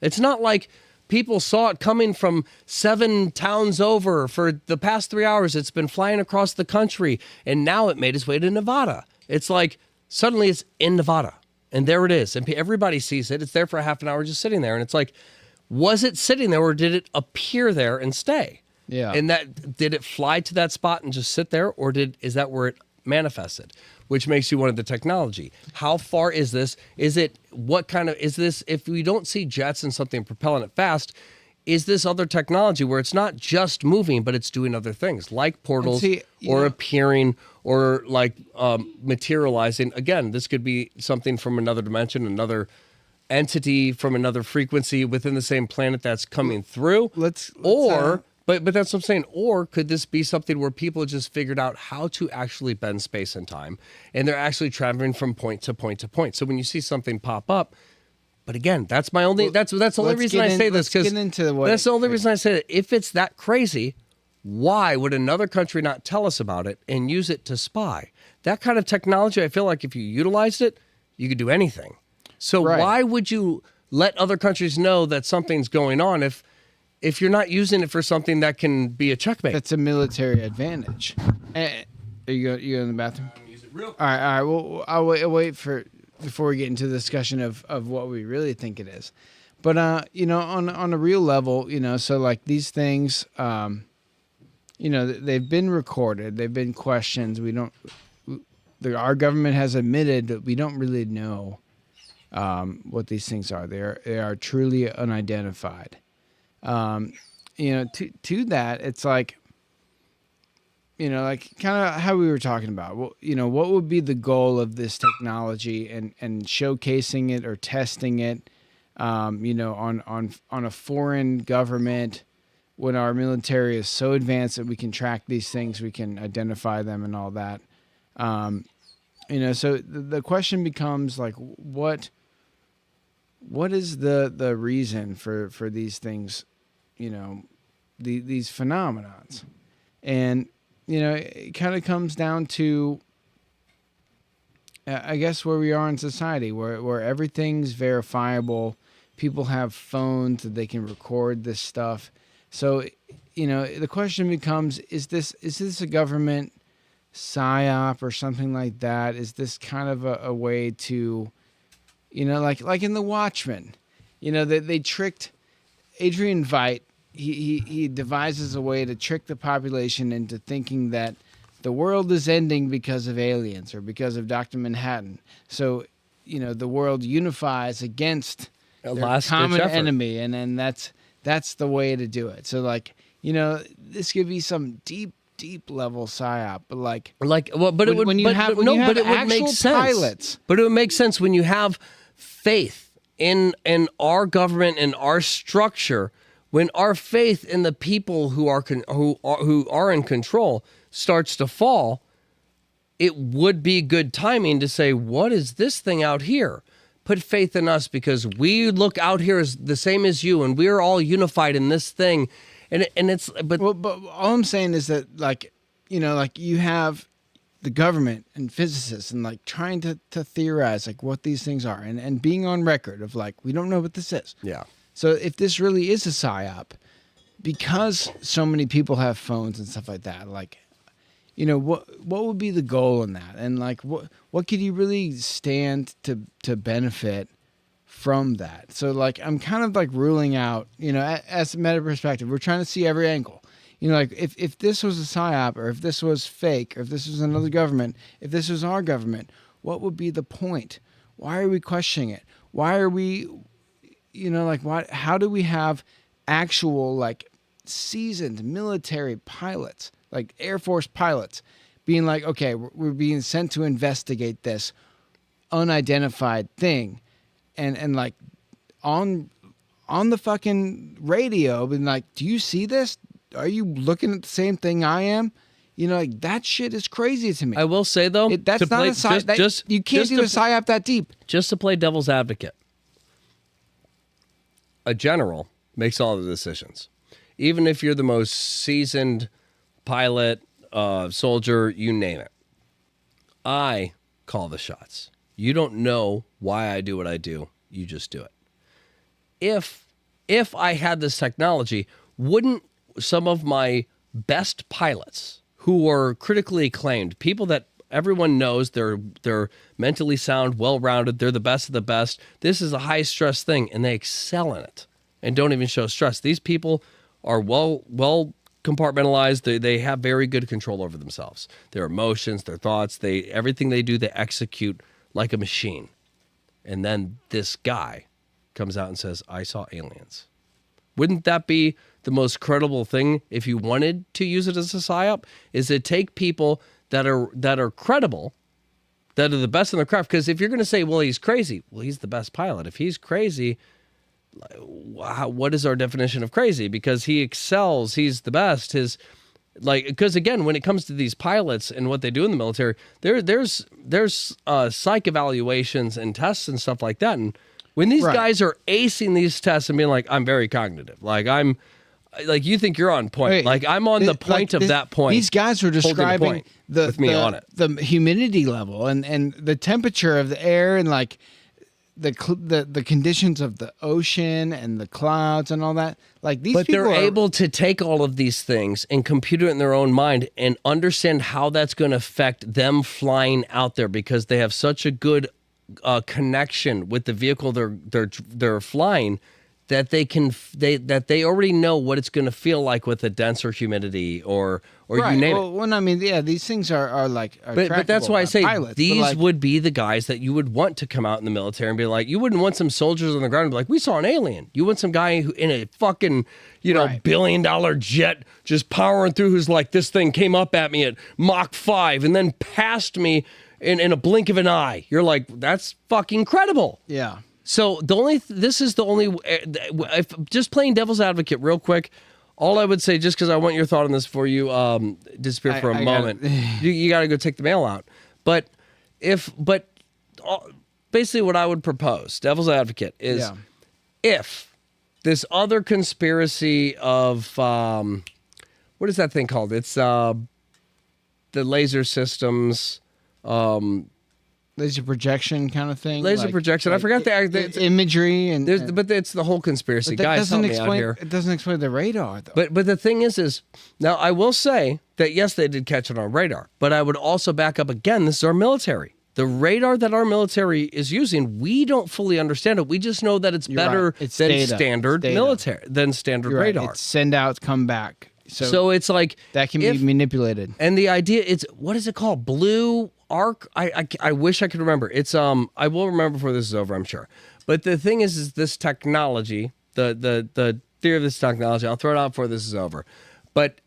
It's not like people saw it coming from 7 towns over. For the past 3 hours, it's been flying across the country, and now it made its way to Nevada. It's like suddenly it's in Nevada, and there it is, and everybody sees it. It's there for a half an hour just sitting there, and it's like, was it sitting there, or did it appear there and stay? Yeah. And did it fly to that spot and just sit there, or is that where it manifested? Which makes you wonder the technology. How far is this? Is this, if we don't see jets and something propelling it fast, is this other technology where it's not just moving, but it's doing other things like portals appearing or like materializing? Again, this could be something from another dimension, another entity from another frequency within the same planet that's coming through. But that's what I'm saying. Or could this be something where people just figured out how to actually bend space and time, and they're actually traveling from point to point to point? So when you see something pop up, but again, that's my only. That's the only reason I say this, because that's the only reason I say that. If it's that crazy, why would another country not tell us about it and use it to spy? That kind of technology, I feel like if you utilized it, you could do anything. So why would you let other countries know that something's going on if you're not using it for something that can be a checkmate? That's a military advantage. Are you in the bathroom? Use it real quick. All right. Well, I'll wait before we get into the discussion of what we really think it is. But on a real level, so like these things, they've been recorded, they've been questioned. Our government has admitted that we don't really know what these things are. They are truly unidentified. To that, it's like, like kind of how we were talking about. Well, what would be the goal of this technology and showcasing it or testing it, on a foreign government, when our military is so advanced that we can track these things, we can identify them and all that. So the question becomes like, what is the reason for these things these phenomenons. And, it kind of comes down to, I guess, where we are in society, where everything's verifiable. People have phones that they can record this stuff. So, the question becomes, is this a government psyop or something like that? Is this kind of a way to, like in The Watchmen, they tricked Adrian Veidt. He devises a way to trick the population into thinking that the world is ending because of aliens or because of Dr. Manhattan. So, the world unifies against their common enemy, and then that's the way to do it. So, this could be some deep level psyop, but but it would make sense. Pilots. But it would make sense when you have faith in our government and our structure. When our faith in the people who are in control starts to fall, it would be good timing to say, what is this thing out here? Put faith in us because we look out here as the same as you, and we're all unified in this thing. But all I'm saying is that you have the government and physicists and trying to theorize what these things are and being on record of we don't know what this is. Yeah. So if this really is a psyop, because so many people have phones and stuff like that, what would be the goal in that? And what could you really stand to benefit from that? So I'm kind of ruling out, as a meta perspective, we're trying to see every angle. If this was a psyop, or if this was fake, or if this was another government, if this was our government, what would be the point? Why are we questioning it? Why are we, how do we have actual seasoned military pilots, Air Force pilots, being okay, we're being sent to investigate this unidentified thing, and on the fucking radio, being do you see this? Are you looking at the same thing I am? That shit is crazy to me. I will say though, that's not a psyop. You can't do a psyop that deep. Just to play devil's advocate, a general makes all the decisions. Even if you're the most seasoned pilot, soldier, you name it. I call the shots. You don't know why I do what I do. You just do it. If I had this technology, wouldn't some of my best pilots who are critically acclaimed, people that everyone knows they're mentally sound, well-rounded, they're the best of the best. This is a high-stress thing, and they excel in it and don't even show stress. These people are well compartmentalized. They have very good control over themselves, their emotions, their thoughts. Everything they do, they execute like a machine. And then this guy comes out and says, I saw aliens. Wouldn't that be the most credible thing if you wanted to use it as a psyop? Is to take people that are credible, that are the best in their craft. Because if you're going to say, well, he's crazy, well, he's the best pilot. If he's crazy, what is our definition of crazy? Because he excels, he's the best. Because again, when it comes to these pilots and what they do in the military, there's psych evaluations and tests and stuff like that. And when these guys are acing these tests and being I'm very cognitive, you think you're on point. I'm on the point of that point. These guys are describing the humidity level and the temperature of the air and the conditions of the ocean and the clouds and all that. But they're able to take all of these things and compute it in their own mind and understand how that's going to affect them flying out there because they have such a good connection with the vehicle they're flying that they already know what it's going to feel like with a denser humidity or you name it. Well, these things are but that's why I say pilots, these would be the guys that you would want to come out in the military and be you wouldn't want some soldiers on the ground and be we saw an alien. You want some guy who in a fucking $1 billion jet just powering through who's this thing came up at me at Mach 5 and then passed me in a blink of an eye. You're that's fucking credible. Yeah. So this is the only, if just playing devil's advocate real quick, all I would say, just because I want your thought on this before you disappear for a moment, you got to go take the mail out. But basically what I would propose, devil's advocate, is if this other conspiracy of what is that thing called? It's the laser systems. Laser projection kind of thing. Laser projection. I forgot the imagery and but it's the whole conspiracy. but that Guys, doesn't help me out explain. here. It doesn't explain the radar though. But the thing is now I will say that yes, they did catch it on radar. But I would also back up again. This is our military. The radar that our military is using, we don't fully understand it. We just know that it's better right. It's than data. standard It's data. military than standard You're right. radar. It's send out, come back. So it's like that can be manipulated. And the idea is, what is it called? Blue arc? I wish I could remember. It's I will remember before this is over, I'm sure. But the thing is this technology, the theory of this technology, I'll throw it out before this is over. But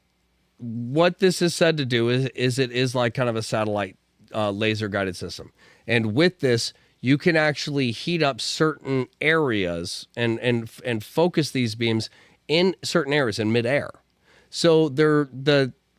what this is said to do is it is like kind of a satellite laser guided system. And with this, you can actually heat up certain areas and focus these beams in certain areas in midair. So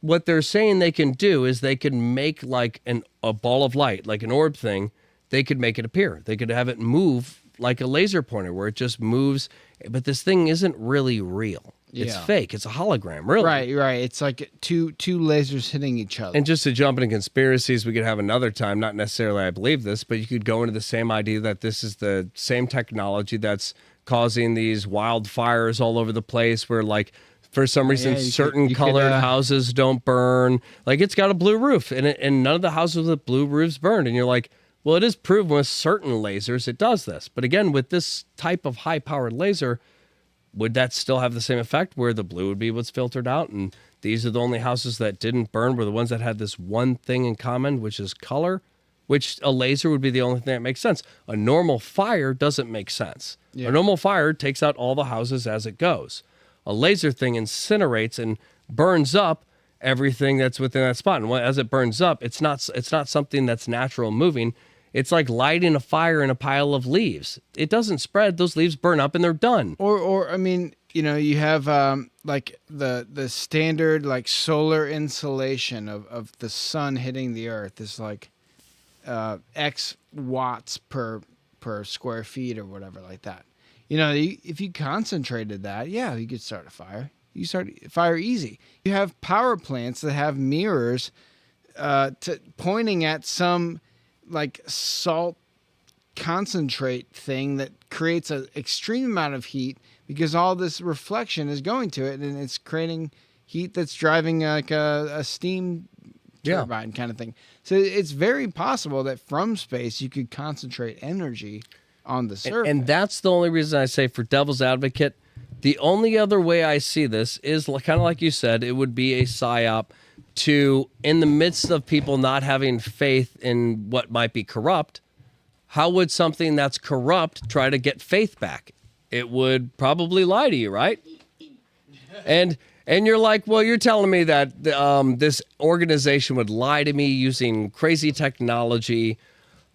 what they're saying they can do is they can make like a ball of light, like an orb thing. They could make it appear. They could have it move like a laser pointer where it just moves. But this thing isn't really real. It's fake. It's a hologram, really. Right. It's like two lasers hitting each other. And just to jump into conspiracies, we could have another time. Not necessarily I believe this, but you could go into the same idea that this is the same technology that's causing these wildfires all over the place where like for some reason certain colored houses don't burn. Like it's got a blue roof and none of the houses with blue roofs burned. And you're like, well, it is proven with certain lasers it does this. But again, with this type of high-powered laser, would that still have the same effect where the blue would be what's filtered out? And these are the only houses that didn't burn were the ones that had this one thing in common, which is color, which a laser would be the only thing that makes sense. A normal fire doesn't make sense. Yeah. A normal fire takes out all the houses as it goes. A laser thing incinerates and burns up everything that's within that spot. And as it burns up, it's not something that's natural moving. It's like lighting a fire in a pile of leaves. It doesn't spread. Those leaves burn up and they're done. Or I mean, you have like the standard like solar insolation of the sun hitting the earth is like X watts per square feet or whatever like that. If you concentrated that, you could start a fire. You start a fire easy. You have power plants that have mirrors pointing at some like salt concentrate thing that creates an extreme amount of heat because all this reflection is going to it and it's creating heat that's driving like a steam turbine kind of thing. So it's very possible that from space you could concentrate energy on the surface. And that's the only reason I say for devil's advocate, the only other way I see this is kind of like you said, it would be a psyop to, in the midst of people not having faith in what might be corrupt, how would something that's corrupt try to get faith back? It would probably lie to you, right? And you're like, well, you're telling me that this organization would lie to me using crazy technology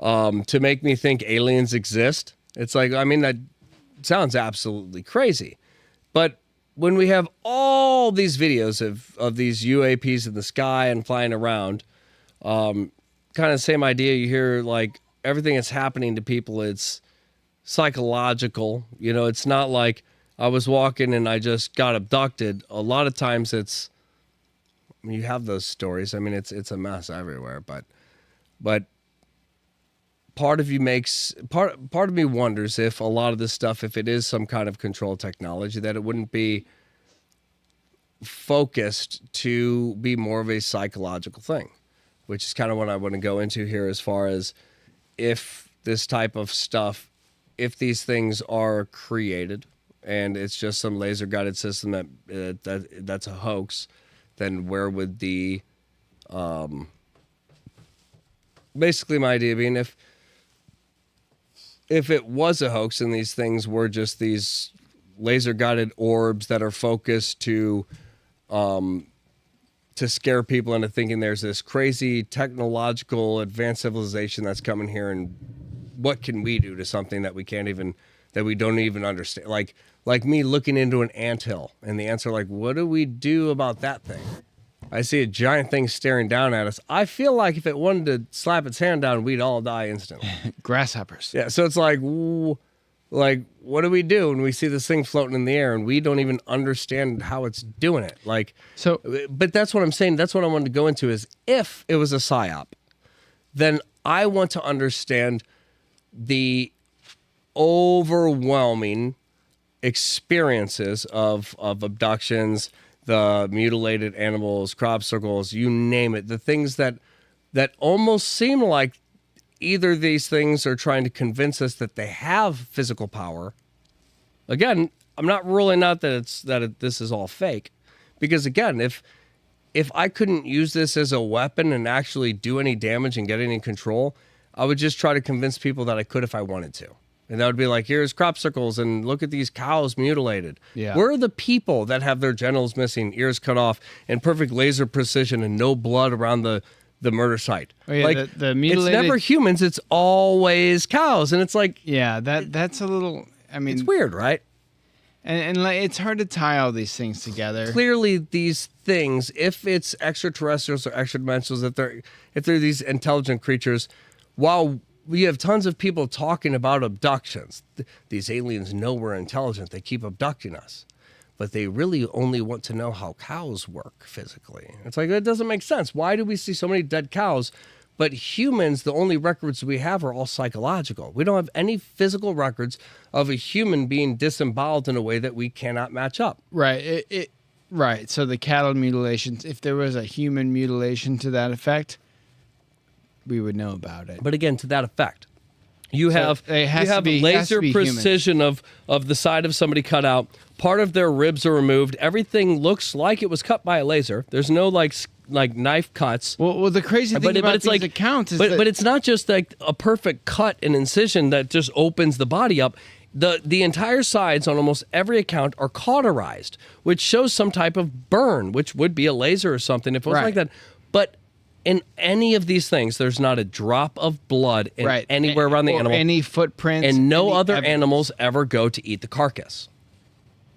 to make me think aliens exist. It's like, I mean, that sounds absolutely crazy. But when we have all these videos of these UAPs in the sky and flying around, kind of the same idea. You hear like everything that's happening to people, it's psychological. It's not like I was walking and I just got abducted. A lot of times you have those stories. I mean, it's a mess everywhere, but part of me wonders if a lot of this stuff, if it is some kind of control technology, that it wouldn't be focused to be more of a psychological thing, which is kind of what I want to go into here as far as if this type of stuff, if these things are created and it's just some laser guided system that's a hoax, then where would the basically my idea being if it was a hoax and these things were just these laser guided orbs that are focused to scare people into thinking there's this crazy technological advanced civilization that's coming here, and what can we do to something that we don't even understand? Like me looking into an anthill and the ants are like, what do we do about that thing? I see a giant thing staring down at us. I feel like if it wanted to slap its hand down, we'd all die instantly. Grasshoppers. Yeah, so it's like, Like, what do we do when we see this thing floating in the air and we don't even understand how it's doing it? Like, So but that's what I'm saying. That's what I wanted to go into is if it was a psyop, then I want to understand the overwhelming experiences of abductions, the mutilated animals, crop circles, you name it, the things that almost seem like either these things are trying to convince us that they have physical power. Again, I'm not ruling out that this is all fake, because again, if I couldn't use this as a weapon and actually do any damage and get any control, I would just try to convince people that I could if I wanted to. And that would be like, here's crop circles and look at these cows mutilated. Yeah. Where are the people that have their genitals missing, ears cut off, and perfect laser precision and no blood around the murder site? Oh, yeah, like the mutilated... It's never humans, it's always cows. And it's like, yeah, that's a little, I mean, it's weird, right? And like, it's hard to tie all these things together. Clearly these things, if it's extraterrestrials or extra dimensionals, if they're these intelligent creatures, while we have tons of people talking about abductions, these aliens know we're intelligent, they keep abducting us, but they really only want to know how cows work physically. It's like, that doesn't make sense. Why do we see so many dead cows? But humans, the only records we have are all psychological. We don't have any physical records of a human being disemboweled in a way that we cannot match up. Right. Right. So the cattle mutilations, if there was a human mutilation to that effect, we would know about it. But again, to that effect, you have be laser human. precision of the side of somebody cut out. Part of their ribs are removed. Everything looks like it was cut by a laser. There's no like knife cuts. Well, the crazy thing about these accounts is but it's not just like a perfect cut and incision that just opens the body up. The entire sides on almost every account are cauterized, which shows some type of burn, which would be a laser or something if it was like that. But in any of these things, there's not a drop of blood anywhere around the animal. Any footprints. And no other evidence. animals ever go to eat the carcass.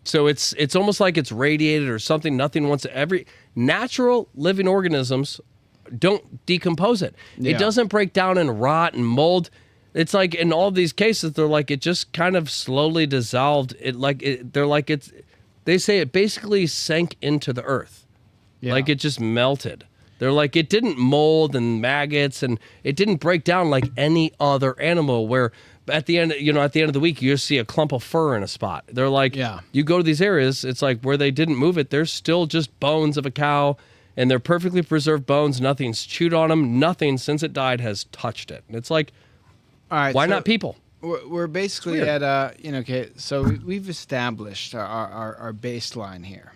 So it's almost like it's radiated or something. Nothing wants to. Every natural living organisms don't decompose it. Yeah. It doesn't break down and rot and mold. It's like in all of these cases, they're like it just kind of slowly dissolved. They say it basically sank into the earth, like it just melted. They're like it didn't mold and maggots, and it didn't break down like any other animal. Where at the end of the week, you just see a clump of fur in a spot. They're like, you go to these areas, it's like where they didn't move it. There's still just bones of a cow, and they're perfectly preserved bones. Nothing's chewed on them. Nothing since it died has touched it. And it's like, all right, why not people? We're basically at okay. So we've established our baseline here.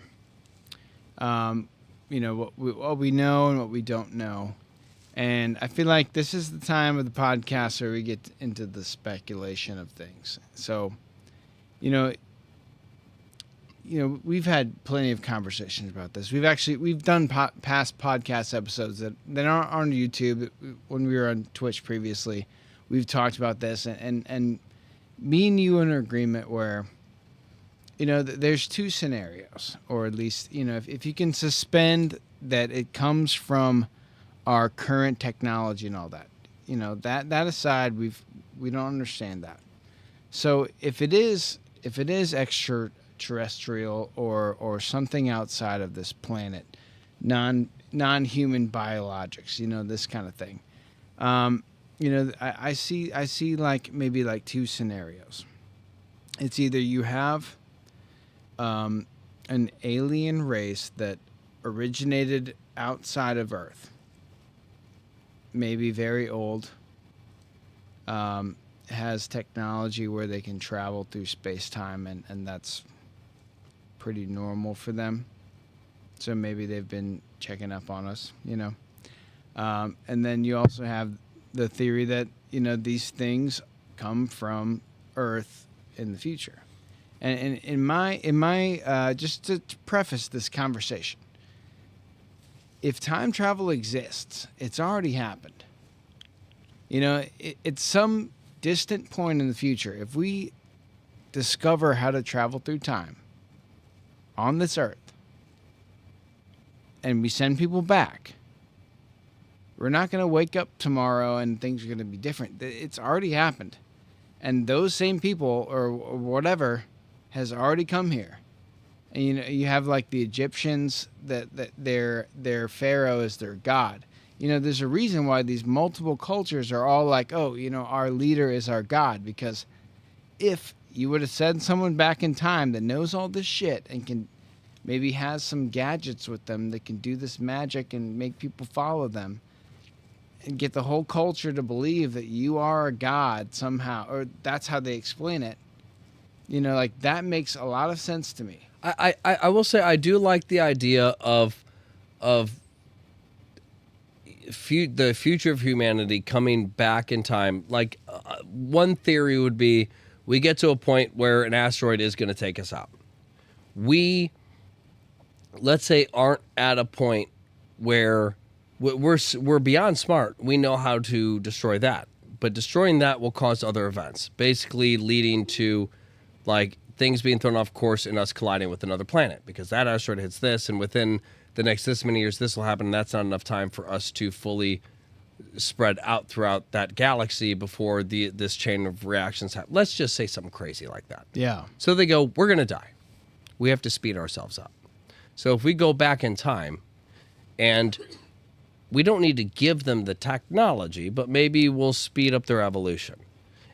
What we know and what we don't know. And I feel like this is the time of the podcast where we get into the speculation of things. So, we've had plenty of conversations about this. We've done past podcast episodes that aren't on YouTube. When we were on Twitch previously, we've talked about this, and me and you are in agreement where, there's two scenarios, or at least, if you can suspend that it comes from our current technology and all that, that aside, we don't understand that. So if it is extraterrestrial or something outside of this planet, non-human biologics, this kind of thing, I see like maybe like two scenarios. It's either you have an alien race that originated outside of Earth, maybe very old, has technology where they can travel through space-time, and that's pretty normal for them. So maybe they've been checking up on us, and then you also have the theory that, these things come from Earth in the future. And in my just to preface this conversation, if time travel exists, it's already happened. It's some distant point in the future. If we discover how to travel through time on this Earth and we send people back, we're not going to wake up tomorrow and things are going to be different. It's already happened. and those same people or whatever has already come here. And you have like the Egyptians that their pharaoh is their god. There's a reason why these multiple cultures are all like, oh, our leader is our god, because if you would have said someone back in time that knows all this shit and can maybe has some gadgets with them that can do this magic and make people follow them and get the whole culture to believe that you are a god somehow, or that's how they explain it. Like that makes a lot of sense to me. I will say I do like the idea of the future of humanity coming back in time. Like one theory would be we get to a point where an asteroid is going to take us out. We, let's say, aren't at a point where we're beyond smart. We know how to destroy that, but destroying that will cause other events, basically leading to like things being thrown off course and us colliding with another planet, because that asteroid hits this, and within the next this many years this will happen, and that's not enough time for us to fully spread out throughout that galaxy before this chain of reactions happen. Let's just say something crazy like that. Yeah. So they go, we're going to die. We have to speed ourselves up. So if we go back in time, and we don't need to give them the technology, but maybe we'll speed up their evolution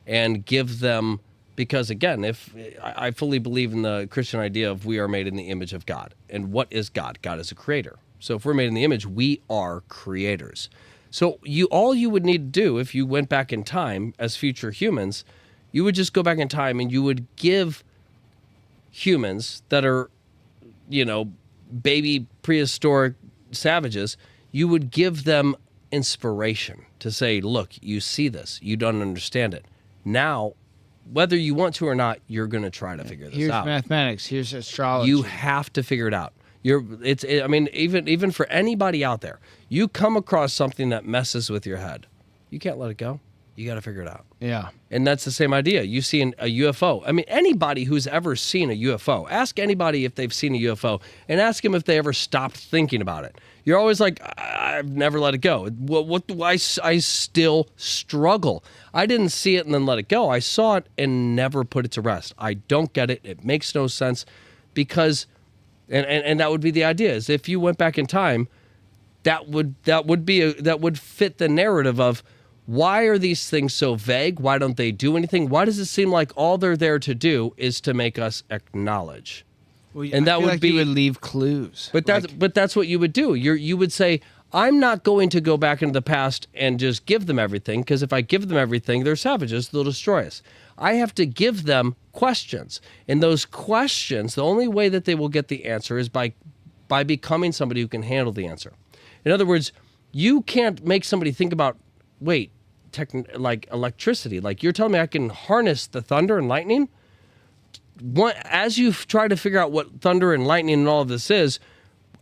and give them, because again, if I fully believe in the Christian idea of we are made in the image of God. And what is God? God is a creator. So if we're made in the image, we are creators. So all you would need to do if you went back in time as future humans, you would just go back in time and you would give humans that are, baby prehistoric savages, you would give them inspiration to say, look, you see this, you don't understand it. Now, whether you want to or not, you're going to try to figure this out. Here's mathematics, here's astrology. You have to figure it out. Even for anybody out there, you come across something that messes with your head, you can't let it go. You got to figure it out. Yeah. And that's the same idea. You see a UFO. I mean, anybody who's ever seen a UFO, ask anybody if they've seen a UFO and ask them if they ever stopped thinking about it. You're always like, I've never let it go. I still struggle. I didn't see it and then let it go. I saw it and never put it to rest. I don't get it. It makes no sense, because, and that would be the idea, is if you went back in time, that would fit the narrative of, why are these things so vague? Why don't they do anything? Why does it seem like all they're there to do is to make us acknowledge? Well, and that I feel would like be, you would leave clues. But that's what you would do. You would say, I'm not going to go back into the past and just give them everything, because if I give them everything, they're savages. They'll destroy us. I have to give them questions. And those questions, the only way that they will get the answer is by becoming somebody who can handle the answer. In other words, you can't make somebody think about, wait, like electricity. Like, you're telling me I can harness the thunder and lightning? As you try to figure out what thunder and lightning and all of this is,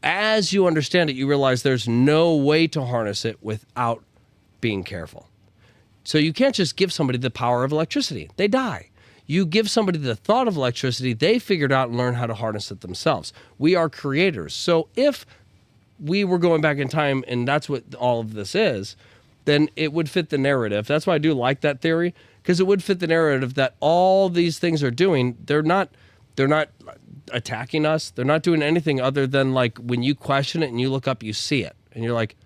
as you understand it, you realize there's no way to harness it without being careful. So you can't just give somebody the power of electricity. They die. You give somebody the thought of electricity, they figured out and learn how to harness it themselves. We are creators. So if we were going back in time and that's what all of this is, then it would fit the narrative. That's why I do like that theory, because it would fit the narrative that all these things are doing. They're not attacking us. They're not doing anything other than, like, when you question it and you look up, you see it. And you're like,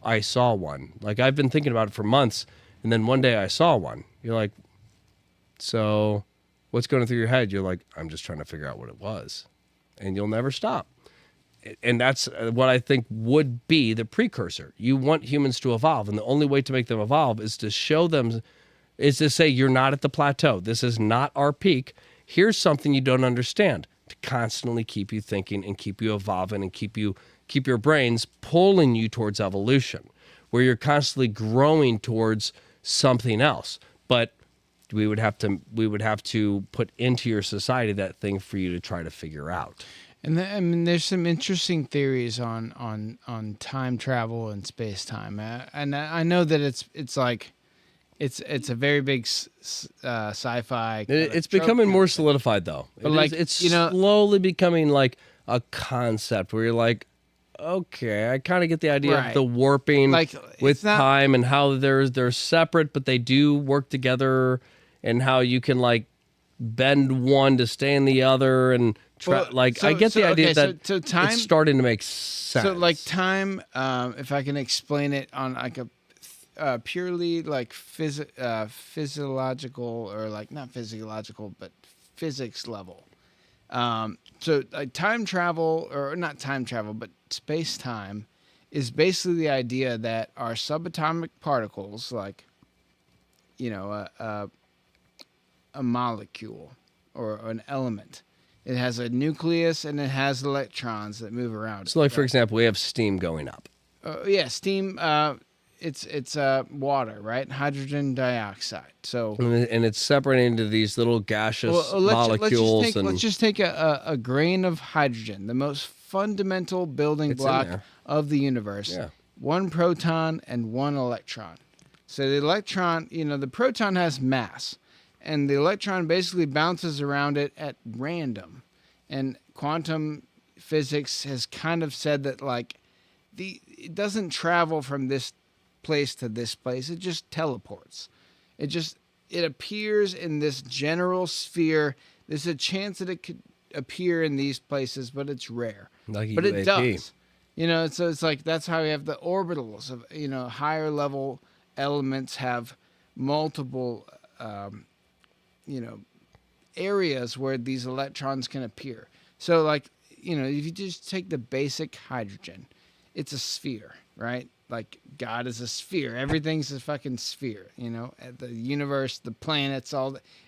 I saw one. Like, I've been thinking about it for months, and then one day I saw one. You're like, so what's going through your head? You're like, I'm just trying to figure out what it was. And you'll never stop. And that's what I think would be the precursor. You want humans to evolve, and the only way to make them evolve is to show them, is to say, you're not at the plateau. This is not our peak. Here's something you don't understand, to constantly keep you thinking and keep you evolving and keep your brains pulling you towards evolution, where you're constantly growing towards something else. But we would have to put into your society that thing for you to try to figure out. And there's some interesting theories on time travel and space time, and I know that it's like it's a very big sci-fi. It's becoming more solidified, though. But it's slowly becoming like a concept where you're like, okay, I kind of get the idea of the warping with time and how they're separate, but they do work together and how you can like bend one to stay in the other, and I get the idea that time, it's starting to make sense. So like time, if I can explain it on like a purely like physiological, or like not physiological but physics level. So time travel, or not time travel, but space time, is basically the idea that our subatomic particles, like, you know, a molecule or an element, it has a nucleus and it has electrons that move around. So, like, for example, we have steam going up. Yeah, steam. It's water, right? Hydrogen dioxide. So and it's separating into these little gaseous molecules. Let's just take a grain of hydrogen, the most fundamental building block of the universe. Yeah. One proton and one electron. So the electron, the proton has mass, and the electron basically bounces around it at random. And quantum physics has kind of said that, like, it doesn't travel from this place to this place. It just teleports. It appears in this general sphere. There's a chance that it could appear in these places, but it's rare. Like but UAP. It does. So it's like, that's how we have the orbitals of, higher level elements have multiple, areas where these electrons can appear. So, like, if you just take the basic hydrogen, it's a sphere, right? Like, God is a sphere. Everything's a fucking sphere, The universe, the planets,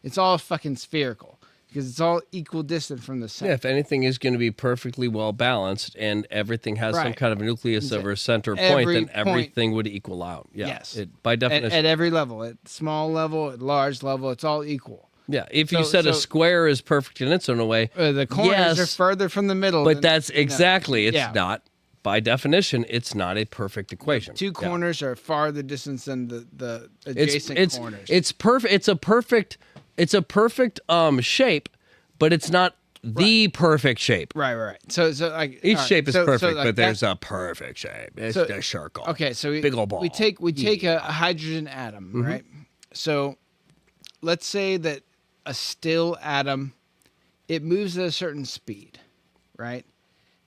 it's all fucking spherical, because it's all equal distant from the center. Yeah, if anything is going to be perfectly well balanced and everything has some kind of a nucleus over a center point, then everything would equal out. Yeah, yes. By definition. At every level, at small level, at large level, it's all equal. Yeah, if you said a square is perfect in its own way, the corners are further from the middle. But that's exactly, it's not. By definition, it's not a perfect equation. Two corners are farther distance than the adjacent corners. It's perfect. It's a perfect shape, but it's not the perfect shape. Right. So like each shape is perfect, but there's a perfect shape. It's a circle. Okay, so big old ball. We take a hydrogen atom, right? So let's say that a still atom, it moves at a certain speed, right?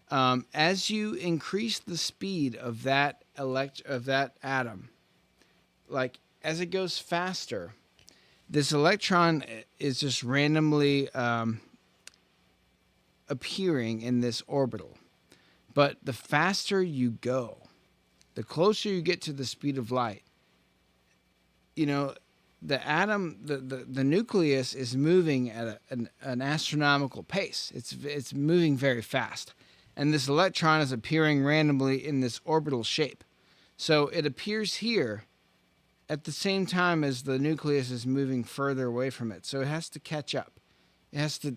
As you increase the speed of that atom, like as it goes faster, this electron is just randomly appearing in this orbital. But the faster you go, the closer you get to the speed of light, the atom, the nucleus is moving at an astronomical pace. It's moving very fast. And this electron is appearing randomly in this orbital shape. So it appears here at the same time as the nucleus is moving further away from it. So it has to catch up. It has to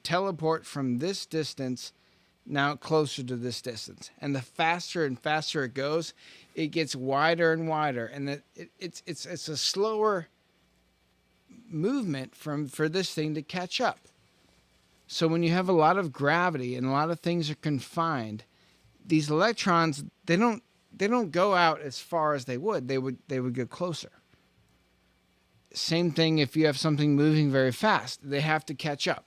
teleport from this distance now closer to this distance. And the faster and faster it goes, it gets wider and wider. And it's a slower movement for this thing to catch up. So when you have a lot of gravity and a lot of things are confined, these electrons, they don't go out as far as they would. They would go closer. Same thing if you have something moving very fast. They have to catch up.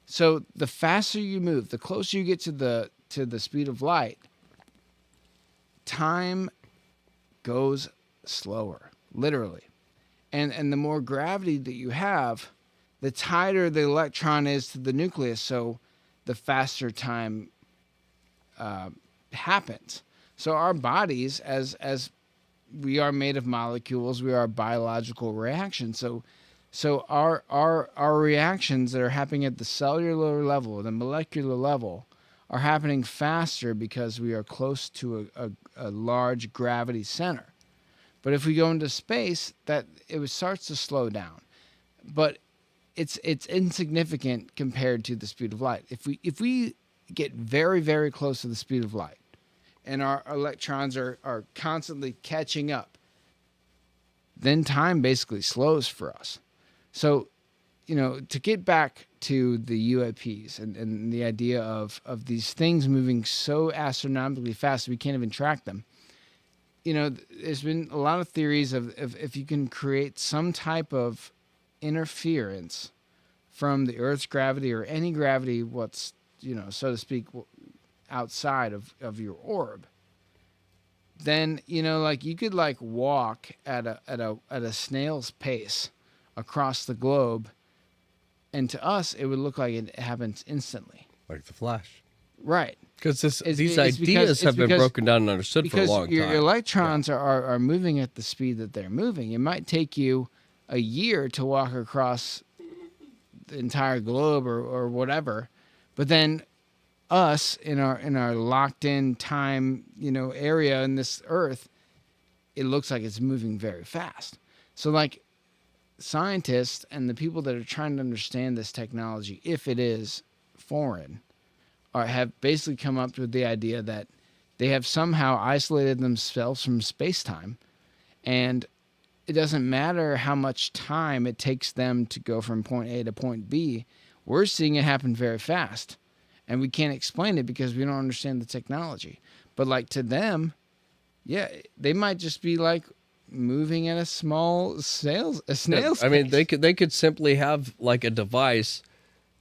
So the faster you move, the closer you get to the speed of light, time goes slower, literally. And the more gravity that you have, the tighter the electron is to the nucleus, so the faster time happens. So our bodies, as we are made of molecules, we are a biological reaction. So our reactions that are happening at the cellular level, the molecular level, are happening faster because we are close to a large gravity center. But if we go into space, it starts to slow down. But it's insignificant compared to the speed of light. If we get very, very close to the speed of light, and our electrons are constantly catching up, then time basically slows for us. So, to get back to the UAPs and the idea of these things moving so astronomically fast we can't even track them, there's been a lot of theories of if you can create some type of interference from the Earth's gravity or any gravity, what's, so to speak, outside of your orb, then, like you could like walk at a snail's pace across the globe, and to us it would look like it happens instantly. Like the Flash. Right. Because these ideas have been broken down and understood for a long time. Because your electrons are moving at the speed that they're moving. It might take you a year to walk across the entire globe or whatever, but then us in our locked in time area in this Earth, it looks like it's moving very fast. So like scientists and the people that are trying to understand this technology, if it is foreign, have basically come up with the idea that they have somehow isolated themselves from space-time, and it doesn't matter how much time it takes them to go from point A to point B. We're seeing it happen very fast, and we can't explain it because we don't understand the technology. But like to them, yeah, they might just be like moving at a snail's pace. I mean, they could simply have like a device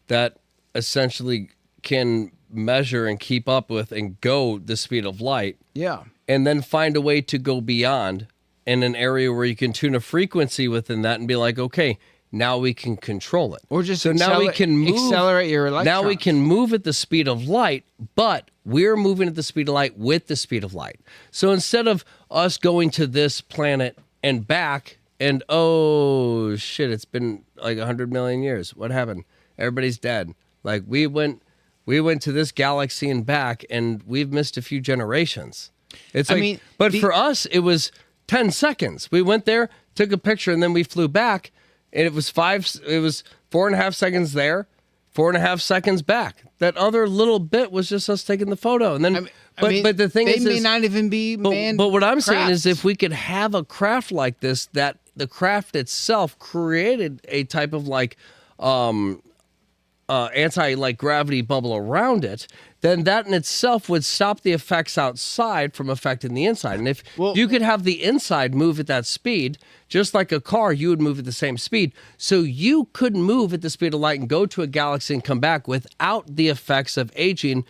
that essentially can measure and keep up with and go the speed of light. Yeah. And then find a way to go beyond in an area where you can tune a frequency within that and be like, okay, now we can control it. Or just now we can move, accelerate your electrons. Now we can move at the speed of light, but we're moving at the speed of light with the speed of light. So instead of us going to this planet and back and, oh, shit, it's been like 100 million years. What happened? Everybody's dead. Like we went to this galaxy and back, and we've missed a few generations. It's like, for us, it was 10 seconds. We went there, took a picture, and then we flew back, and it was 4.5 seconds there, 4.5 seconds back. That other little bit was just us taking the photo, and then. But the thing they may not even be manned. But what I'm saying crafts. is, if we could have a craft like this, that the craft itself created a type of like anti-gravity bubble around it, then that in itself would stop the effects outside from affecting the inside. And if you could have the inside move at that speed, just like a car, you would move at the same speed. So you could move at the speed of light and go to a galaxy and come back without the effects of aging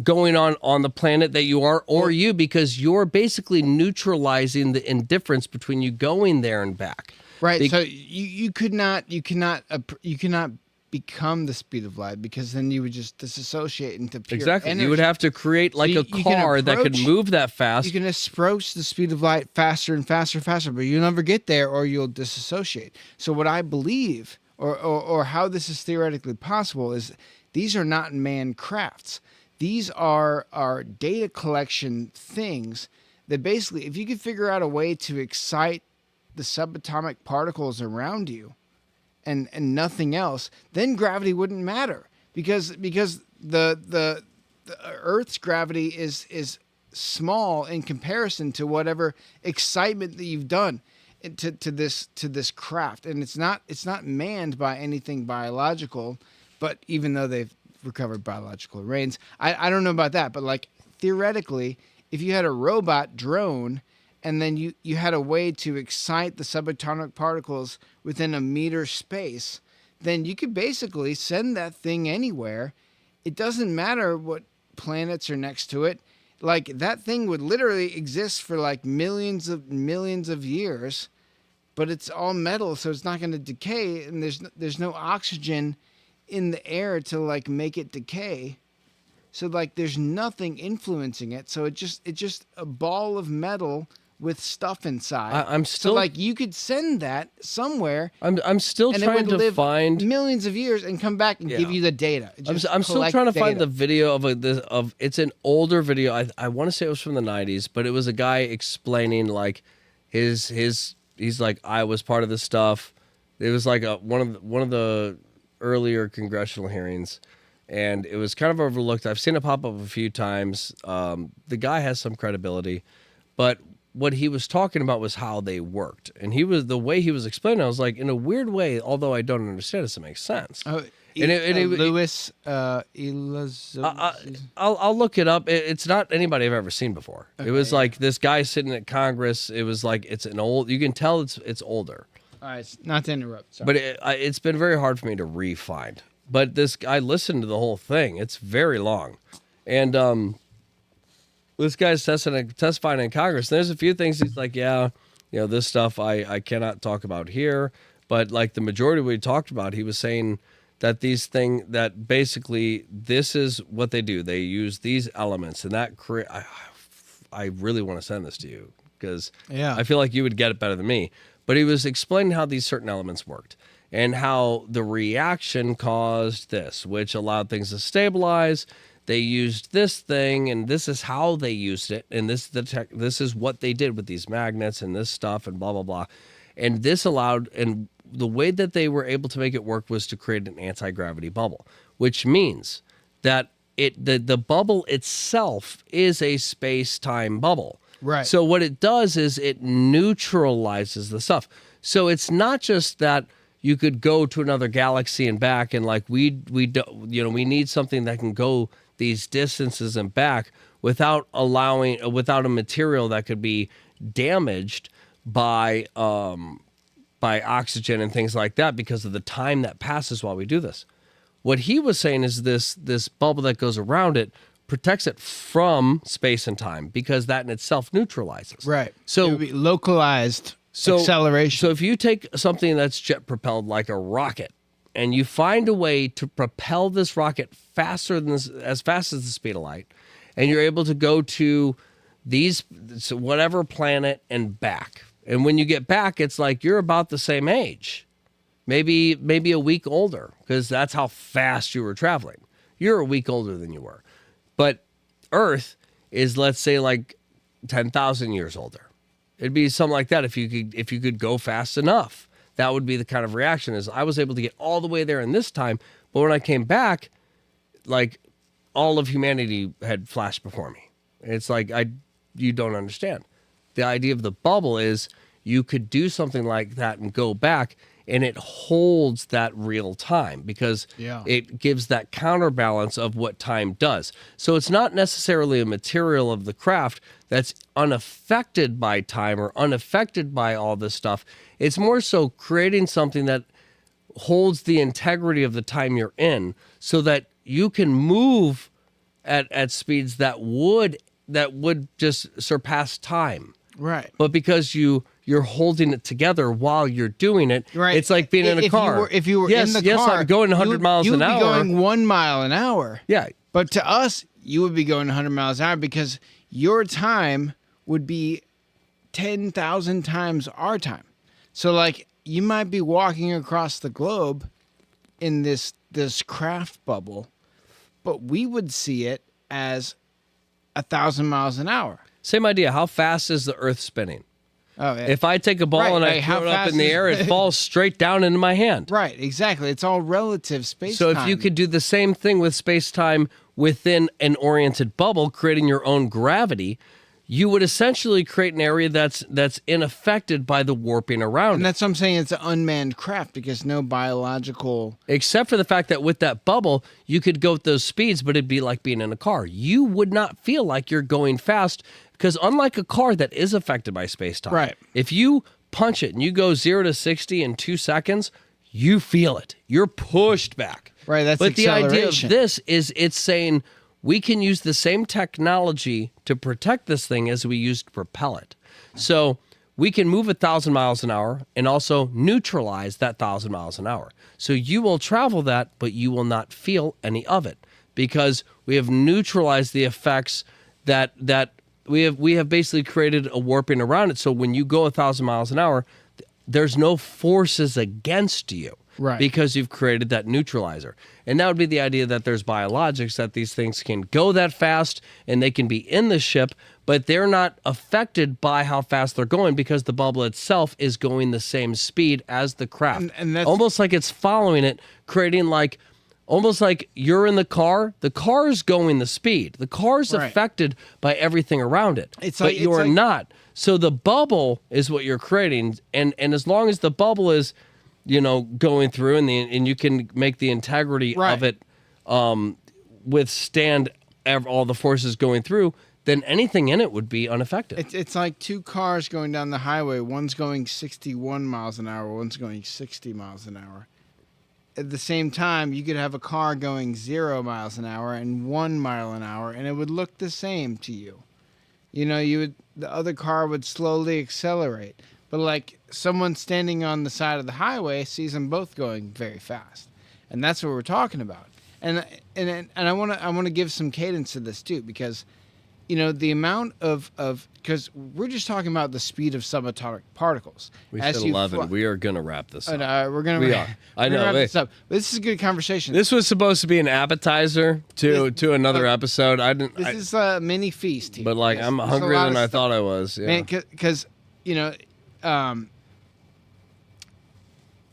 going on the planet that you are, or you, because you're basically neutralizing the indifference between you going there and back. Right. So you cannot become the speed of light, because then you would just disassociate into pure energy. You would have to create like a car that could move that fast. You can approach the speed of light faster and faster and faster, but you'll never get there, or you'll disassociate. So what I believe, or how this is theoretically possible, is these are not manned crafts. These are data collection things that basically, if you could figure out a way to excite the subatomic particles around you, and nothing else, then gravity wouldn't matter, because the Earth's gravity is small in comparison to whatever excitement that you've done to this craft, and it's not manned by anything biological. But even though they've recovered biological remains, I don't know about that, but like theoretically, if you had a robot drone, and then you had a way to excite the subatomic particles within a meter space, then you could basically send that thing anywhere. It doesn't matter what planets are next to it. Like, that thing would literally exist for like millions of years, but it's all metal, so it's not going to decay, and there's no oxygen in the air to like make it decay. So like there's nothing influencing it. So it's just a ball of metal with stuff inside. I'm still so like you could send that somewhere. I'm still and trying it would to live find millions of years and come back and give you the data. I'm still trying to find the video of it's an older video. I want to say it was from the 90s, but it was a guy explaining like he's like, I was part of this stuff. It was like one of the earlier congressional hearings, and it was kind of overlooked. I've seen it pop up a few times. The guy has some credibility, but what he was talking about was how they worked, and the way he was explaining, I was like, in a weird way, although I don't understand it, makes sense. Oh, Lewis, I'll look it up. It's not anybody I've ever seen before. Okay, it was like this guy sitting at Congress. It was like you can tell it's older. All right, not to interrupt. Sorry. But it's been very hard for me to re-find. But I listened to the whole thing. It's very long. And this guy's testifying in Congress. And there's a few things he's like, yeah, this stuff I cannot talk about here. But like the majority of what he talked about, he was saying that that basically this is what they do. They use these elements. And that I really want to send this to you because I feel like you would get it better than me. But he was explaining how these certain elements worked and how the reaction caused this, which allowed things to stabilize. They used this thing, and this is how they used it, and this is what they did with these magnets and this stuff and blah, blah, blah. And this allowed, and the way that they were able to make it work was to create an anti-gravity bubble, which means that the bubble itself is a space-time bubble. Right. So what it does is it neutralizes the stuff. So it's not just that you could go to another galaxy and back, and like we need something that can go these distances and back without a material that could be damaged by oxygen and things like that because of the time that passes while we do this. What he was saying is this bubble that goes around it protects it from space and time because that in itself neutralizes. Right. So it would be localized acceleration. So if you take something that's jet propelled like a rocket and you find a way to propel this rocket as fast as the speed of light, and you're able to go to whatever planet and back. And when you get back, it's like you're about the same age, maybe a week older because that's how fast you were traveling. You're a week older than you were. But Earth is, let's say, like 10,000 years older. It'd be something like that if you could go fast enough. That would be the kind of reaction. Is I was able to get all the way there in this time, but when I came back, like all of humanity had flashed before me. It's like you don't understand. The idea of the bubble is you could do something like that and go back, and it holds that real time because it gives that counterbalance of what time does. So it's not necessarily a material of the craft that's unaffected by time or unaffected by all this stuff. It's more so creating something that holds the integrity of the time you're in so that you can move at speeds that would just surpass time. Right. But because you're holding it together while you're doing it, right. It's like being in a car. If you were in the car, yes, I'm going 100 miles an hour. You would be going 1 mile an hour. Yeah. But to us, you would be going 100 miles an hour because your time would be 10,000 times our time. So, like, you might be walking across the globe in this craft bubble, but we would see it as 1,000 miles an hour. Same idea. How fast is the Earth spinning? Oh, yeah. If I take a ball and I throw it up in the air, it falls straight down into my hand. Right, exactly. It's all relative space-time. So if you could do the same thing with space-time within an oriented bubble, creating your own gravity, you would essentially create an area that's unaffected by the warping around. And that's what I'm saying. It's an unmanned craft because no biological... Except for the fact that with that bubble, you could go at those speeds, but it'd be like being in a car. You would not feel like you're going fast because unlike a car that is affected by space-time, right. If you punch it and you go 0 to 60 in 2 seconds, you feel it. You're pushed back. Right, that's But the idea of acceleration. this is it's saying we can use the same technology to protect this thing as we used to propel it. So we can move 1,000 miles an hour and also neutralize that 1,000 miles an hour. So you will travel that, but you will not feel any of it because we have neutralized the effects that we have basically created a warping around it. So when you go 1,000 miles an hour, there's no forces against you. Right. Because you've created that neutralizer. And that would be the idea that there's biologics, that these things can go that fast and they can be in the ship, but they're not affected by how fast they're going because the bubble itself is going the same speed as the craft. And that's almost like it's following it, creating almost like you're in the car is going the speed. The car's right. affected by everything around it, but you're not. So the bubble is what you're creating, and as long as the bubble is going through and you can make the integrity right. of it withstand all the forces going through, then anything in it would be ineffective. It's like two cars going down the highway. One's going 61 miles an hour. One's going 60 miles an hour. At the same time, you could have a car going 0 miles an hour and 1 mile an hour, and it would look the same to you. You know, the other car would slowly accelerate. But like someone standing on the side of the highway sees them both going very fast. And that's what we're talking about. And I want to give some cadence to this too, because you know, the amount of because we're just talking about the speed of subatomic particles. We said 11. We are going to wrap this up. We're going to wrap this up. But this is a good conversation. This was supposed to be an appetizer to another episode. This is a mini feast here. But like, I'm hungrier than I thought I was. Yeah. Man, because you know,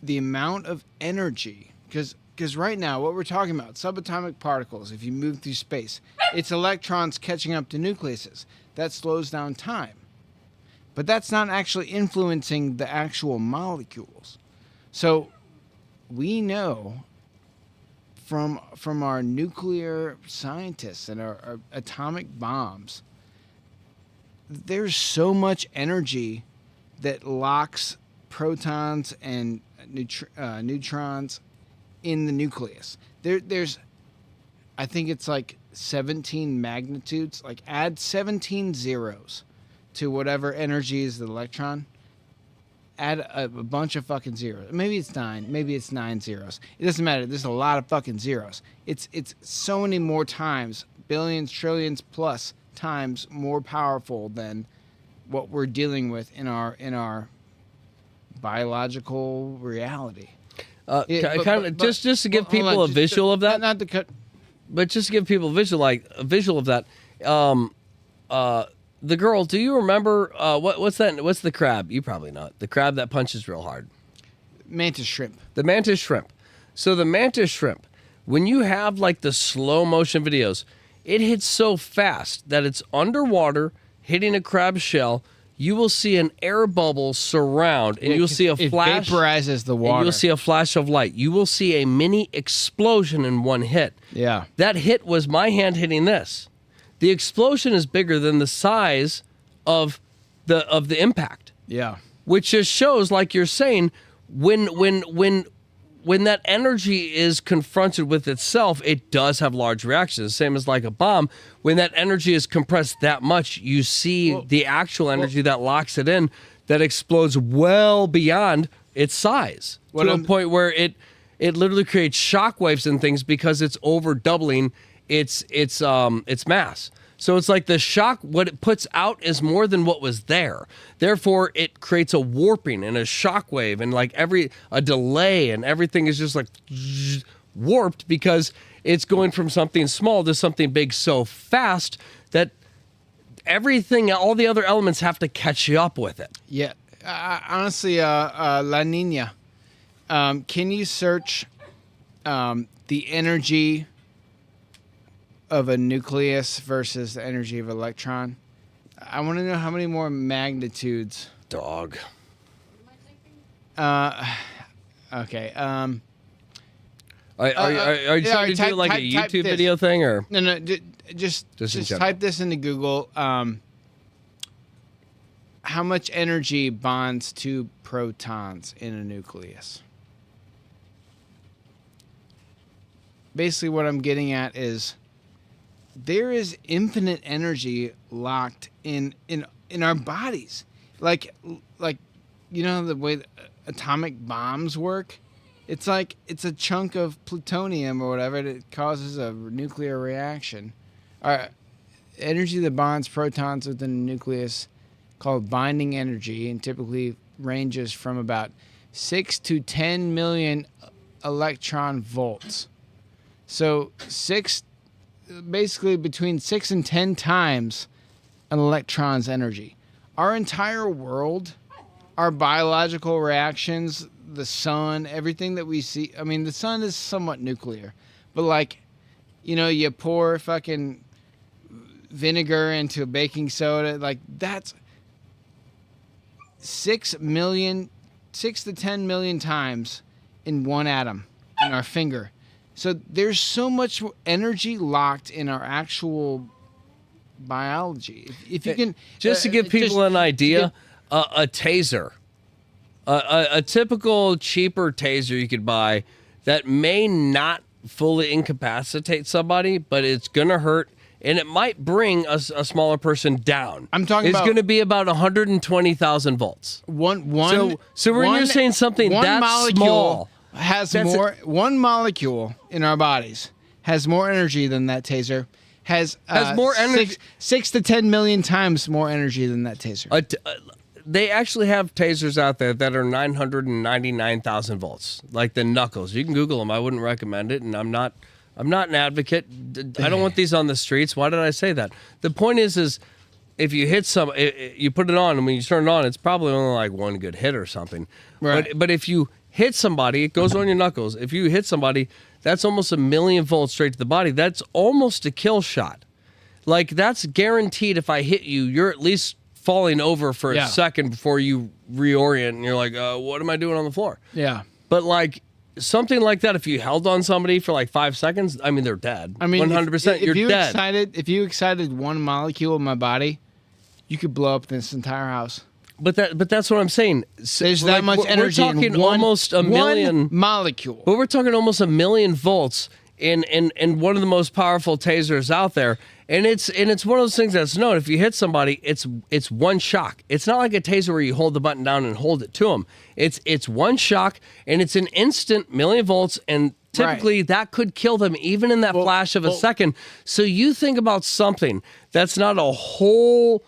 the amount of energy, because right now, what we're talking about, subatomic particles, if you move through space, it's electrons catching up to nucleuses. That slows down time. But that's not actually influencing the actual molecules. So we know from our nuclear scientists and our atomic bombs, there's so much energy that locks protons and neutrons in the nucleus. There's, I think it's like 17 magnitudes. Like add 17 zeros to whatever energy is the electron. Add a bunch of fucking zeros. Maybe it's 9. Maybe it's 9 zeros. It doesn't matter. There's a lot of fucking zeros. It's so many more times, billions, trillions plus times more powerful than what we're dealing with in our biological reality. Just to give people a visual of that. Not to cut. But just to give people a visual of that. The girl, do you remember what's that? What's the crab? You probably not. The crab that punches real hard. Mantis shrimp. The mantis shrimp. So the mantis shrimp, when you have like the slow motion videos, it hits so fast that it's underwater hitting a crab shell. You will see an air bubble surround, and you'll see a flash. It vaporizes the water. And you'll see a flash of light. You will see a mini explosion in one hit. Yeah. That hit was my hand hitting this. The explosion is bigger than the size of the impact. Yeah. Which just shows, like you're saying, when that energy is confronted with itself, it does have large reactions. Same as like a bomb. When that energy is compressed that much, you see the actual energy that locks it in that explodes well beyond its size to a point where it literally creates shockwaves and things because it's over doubling its mass. So it's like the shock, what it puts out is more than what was there. Therefore, it creates a warping and a shock wave and like a delay, and everything is just like warped because it's going from something small to something big so fast that everything, all the other elements have to catch you up with it. Yeah. Honestly, La Nina, can you search the energy of a nucleus versus the energy of an electron? I want to know how many more magnitudes. Dog. Okay. Are you trying to do like a YouTube video thing or? No. Just type this into Google. How much energy bonds to protons in a nucleus? Basically, what I'm getting at is there is infinite energy locked in our bodies. Like you know the way atomic bombs work? It's like it's a chunk of plutonium or whatever that causes a nuclear reaction. Energy that bonds protons within a nucleus, called binding energy, and typically ranges from about 6 to 10 million electron volts. So basically between 6 and 10 times an electron's energy. Our entire world, our biological reactions, the sun, everything that we see. I mean, the sun is somewhat nuclear, but like, you know, you pour fucking vinegar into baking soda, like that's 6 to 10 million times in one atom in our finger. So there's so much energy locked in our actual biology. If you can, Just to give people an idea, a taser, a typical cheaper taser you could buy that may not fully incapacitate somebody, but it's going to hurt, and it might bring a smaller person down. I'm talking about... It's going to be about 120,000 volts. So when you're saying something that's small... One molecule in our bodies has more energy than that taser. Has more energy. 6 to 10 million times more energy than that taser. They actually have tasers out there that are 999,000 volts, like the Knuckles. You can Google them. I wouldn't recommend it, and I'm not an advocate. I don't want these on the streets. Why did I say that? The point is if you hit you put it on, and when you turn it on, it's probably only like one good hit or something. Right. But if you hit somebody, it goes on your knuckles. If you hit somebody, that's almost 1 million volts straight to the body. That's almost a kill shot. Like, that's guaranteed. If I hit you, you're at least falling over for a second before you reorient, and you're like, what am I doing on the floor? Yeah. But like something like that, if you held on somebody for like 5 seconds, I mean, they're dead. I mean, 100%. You're dead. If you excited one molecule in my body, you could blow up this entire house. But that's what I'm saying. There's that much energy. We're talking almost a million molecule. But we're talking almost 1 million volts in one of the most powerful tasers out there. And it's one of those things that's known. If you hit somebody, it's one shock. It's not like a taser where you hold the button down and hold it to them. It's one shock, and it's an instant 1 million volts, and typically that could kill them even in that flash of a second. So you think about something that's not a whole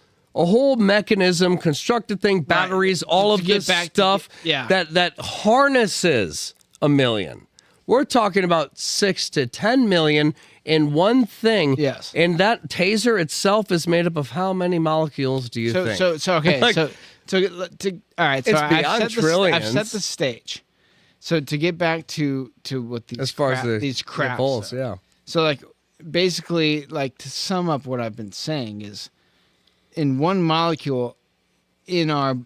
mechanism, constructed thing, batteries, all of this stuff that harnesses 1 million. We're talking about 6 to 10 million in one thing. Yes. And that taser itself is made up of how many molecules do you think? Okay. Like, all right. So it's beyond trillions. I've set the stage. So to get back to what these these crafts bolts, are. So like basically, like, to sum up what I've been saying is, in one molecule in our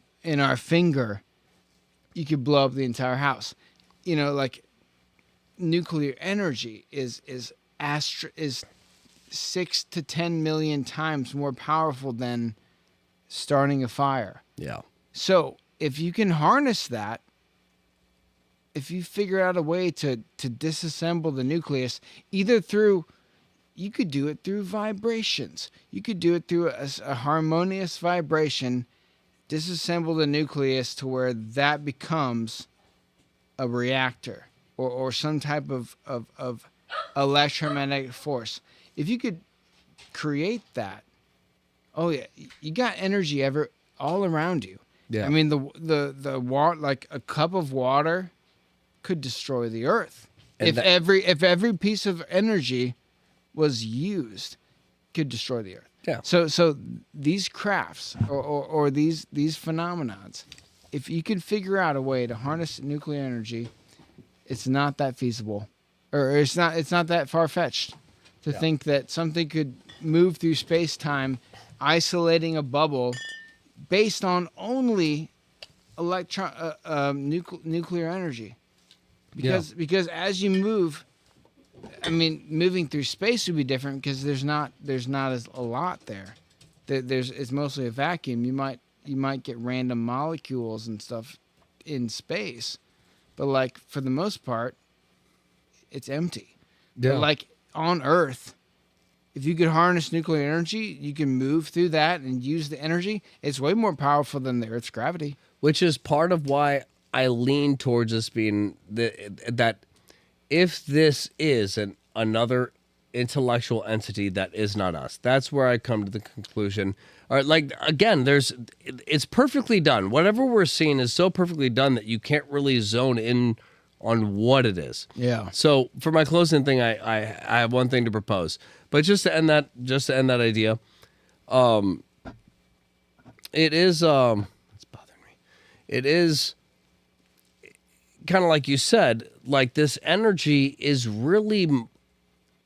finger, you could blow up the entire house. You know, like, nuclear energy is 6 to 10 million times more powerful than starting a fire. Yeah. So if you can harness that, if you figure out a way to disassemble the nucleus, either through... You could do it through vibrations. You could do it through a harmonious vibration, disassemble the nucleus to where that becomes a reactor or some type of electromagnetic force. If you could create that, you got energy all around you. Yeah. I mean, the water, like a cup of water, could destroy the earth. And if every piece of energy was used, could destroy the earth. Yeah. So these crafts or these phenomenons, if you could figure out a way to harness nuclear energy, it's not that feasible, or it's not that far-fetched to think that something could move through space-time, isolating a bubble based on only nuclear energy. Because as you move, I mean, moving through space would be different because there's not as a lot there. It's mostly a vacuum. You might get random molecules and stuff in space, but like for the most part, it's empty. Yeah. But like on Earth, if you could harness nuclear energy, you can move through that and use the energy. It's way more powerful than the Earth's gravity. Which is part of why I lean towards this being that. If this is another intellectual entity that is not us, that's where I come to the conclusion. All right, like, again, it's perfectly done. Whatever we're seeing is so perfectly done that you can't really zone in on what it is. Yeah. So for my closing thing, I have one thing to propose, but just to end that idea, it is it's bothering me. It is kind of like you said, like, this energy is really,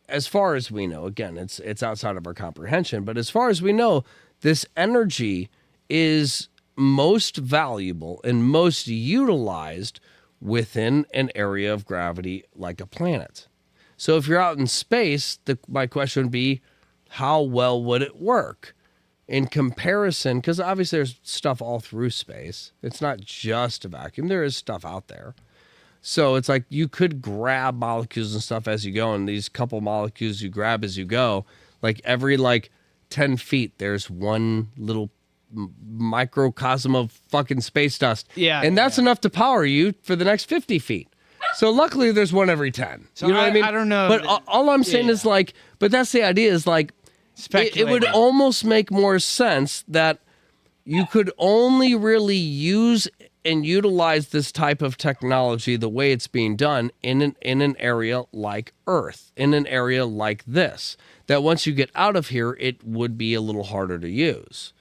as far as we know, again, it's outside of our comprehension, but as far as we know, this energy is most valuable and most utilized within an area of gravity like a planet. So if you're out in space, my question would be, how well would it work in comparison? Because obviously there's stuff all through space. It's not just a vacuum. There is stuff out there. So it's like you could grab molecules and stuff as you go, and these couple molecules you grab as you go, like every 10 feet, there's one little microcosm of fucking space dust. Yeah. And that's enough to power you for the next 50 feet. So luckily there's one every 10. So you know what I mean? I don't know. But all I'm saying is but that's the idea is it would almost make more sense that you could only really use and utilize this type of technology the way it's being done in an area like Earth, in an area like this, that once you get out of here, it would be a little harder to use.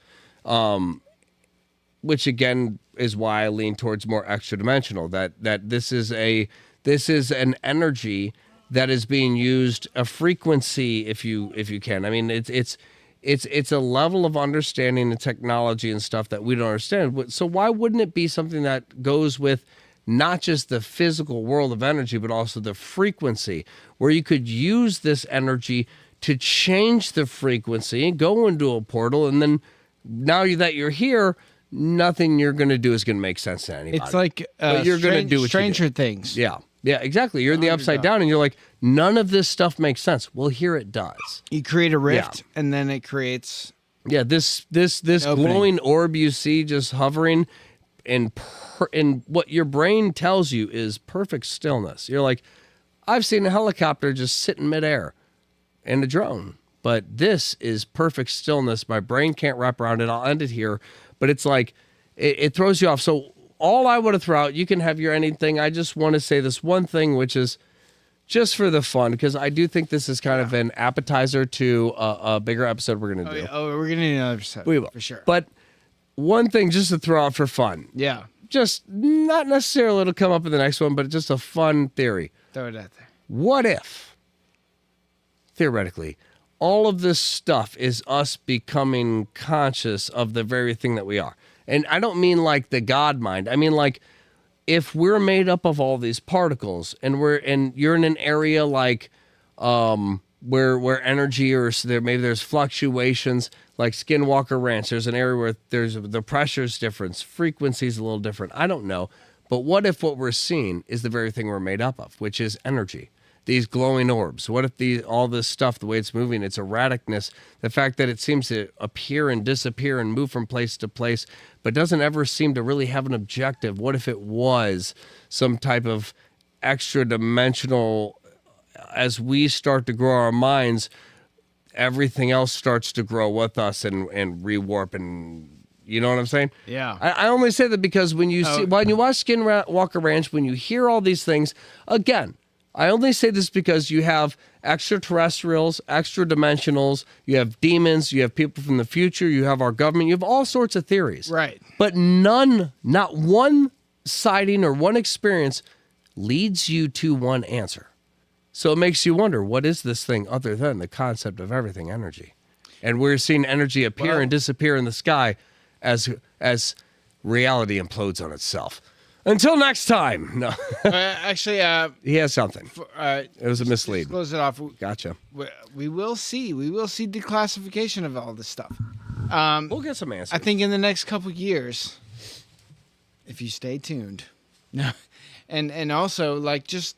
Which again is why I lean towards more extra dimensional, that this is an energy that is being used, a frequency, if you can. I mean, it's a level of understanding and technology and stuff that we don't understand. So why wouldn't it be something that goes with not just the physical world of energy, but also the frequency, where you could use this energy to change the frequency and go into a portal, and then now that you're here, nothing you're going to do is going to make sense to anybody. It's like you're going to do what Stranger you do. Things. Yeah, exactly. You're in the upside down, and you're like, none of this stuff makes sense. Well, here it does. You create a rift, and then it creates. Yeah, this glowing orb you see just hovering, and what your brain tells you is perfect stillness. You're like, I've seen a helicopter just sit in midair, and a drone, but this is perfect stillness. My brain can't wrap around it. I'll end it here, but it's like it throws you off. So all I want to throw out, you can have your anything. I just want to say this one thing, which is just for the fun, because I do think this is kind of an appetizer to a bigger episode we're going to do. Oh, we're going to need another episode. We will. For sure. But one thing just to throw out for fun. Yeah. Just not necessarily it'll come up in the next one, but just a fun theory. Throw it out there. What if, theoretically, all of this stuff is us becoming conscious of the very thing that we are? And I don't mean like the God mind. I mean like if we're made up of all these particles, and you're in an area like where energy there's fluctuations, like Skinwalker Ranch. There's an area where the pressure's different, frequency's a little different. I don't know. But what if what we're seeing is the very thing we're made up of, which is energy? These glowing orbs. What if all this stuff, the way it's moving, its erraticness, the fact that it seems to appear and disappear and move from place to place, but doesn't ever seem to really have an objective? What if it was some type of extra dimensional, as we start to grow our minds, everything else starts to grow with us and rewarp, and you know what I'm saying? Yeah. I only say that because when you watch Skinwalker Ranch, when you hear all these things, again, I only say this because you have extraterrestrials, extra dimensionals, you have demons, you have people from the future, you have our government, you have all sorts of theories. Right. But not one sighting or one experience leads you to one answer. So it makes you wonder, what is this thing other than the concept of everything energy? And we're seeing energy appear and disappear in the sky as reality implodes on itself. Until next time. No. Actually, he has something. It was a mislead. Close it off. Gotcha. We will see. We will see declassification of all this stuff. We'll get some answers. I think in the next couple years, if you stay tuned. No. And also, like, just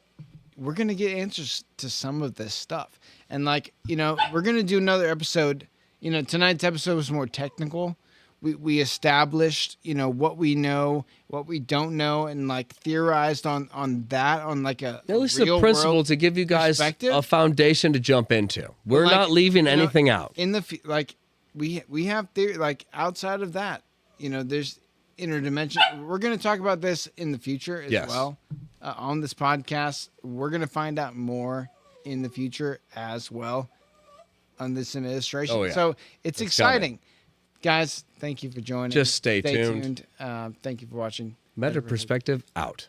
we're going to get answers to some of this stuff. And, like, we're going to do another episode. Tonight's episode was more technical. We established, what we know, what we don't know, and like theorized on that, on like a at least real the principle world to give you guys a foundation to jump into. We're not leaving anything out. In the we have theory, like outside of that, there's interdimensional. We're going to talk about this in the future as well on this podcast. We're going to find out more in the future as well on this administration. Oh, yeah. So it's exciting. Guys, thank you for joining. Just stay tuned. Thank you for watching. Meta Perspective out.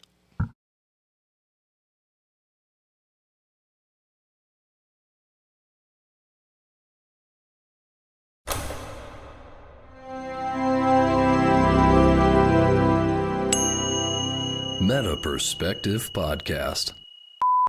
Meta Perspective Podcast.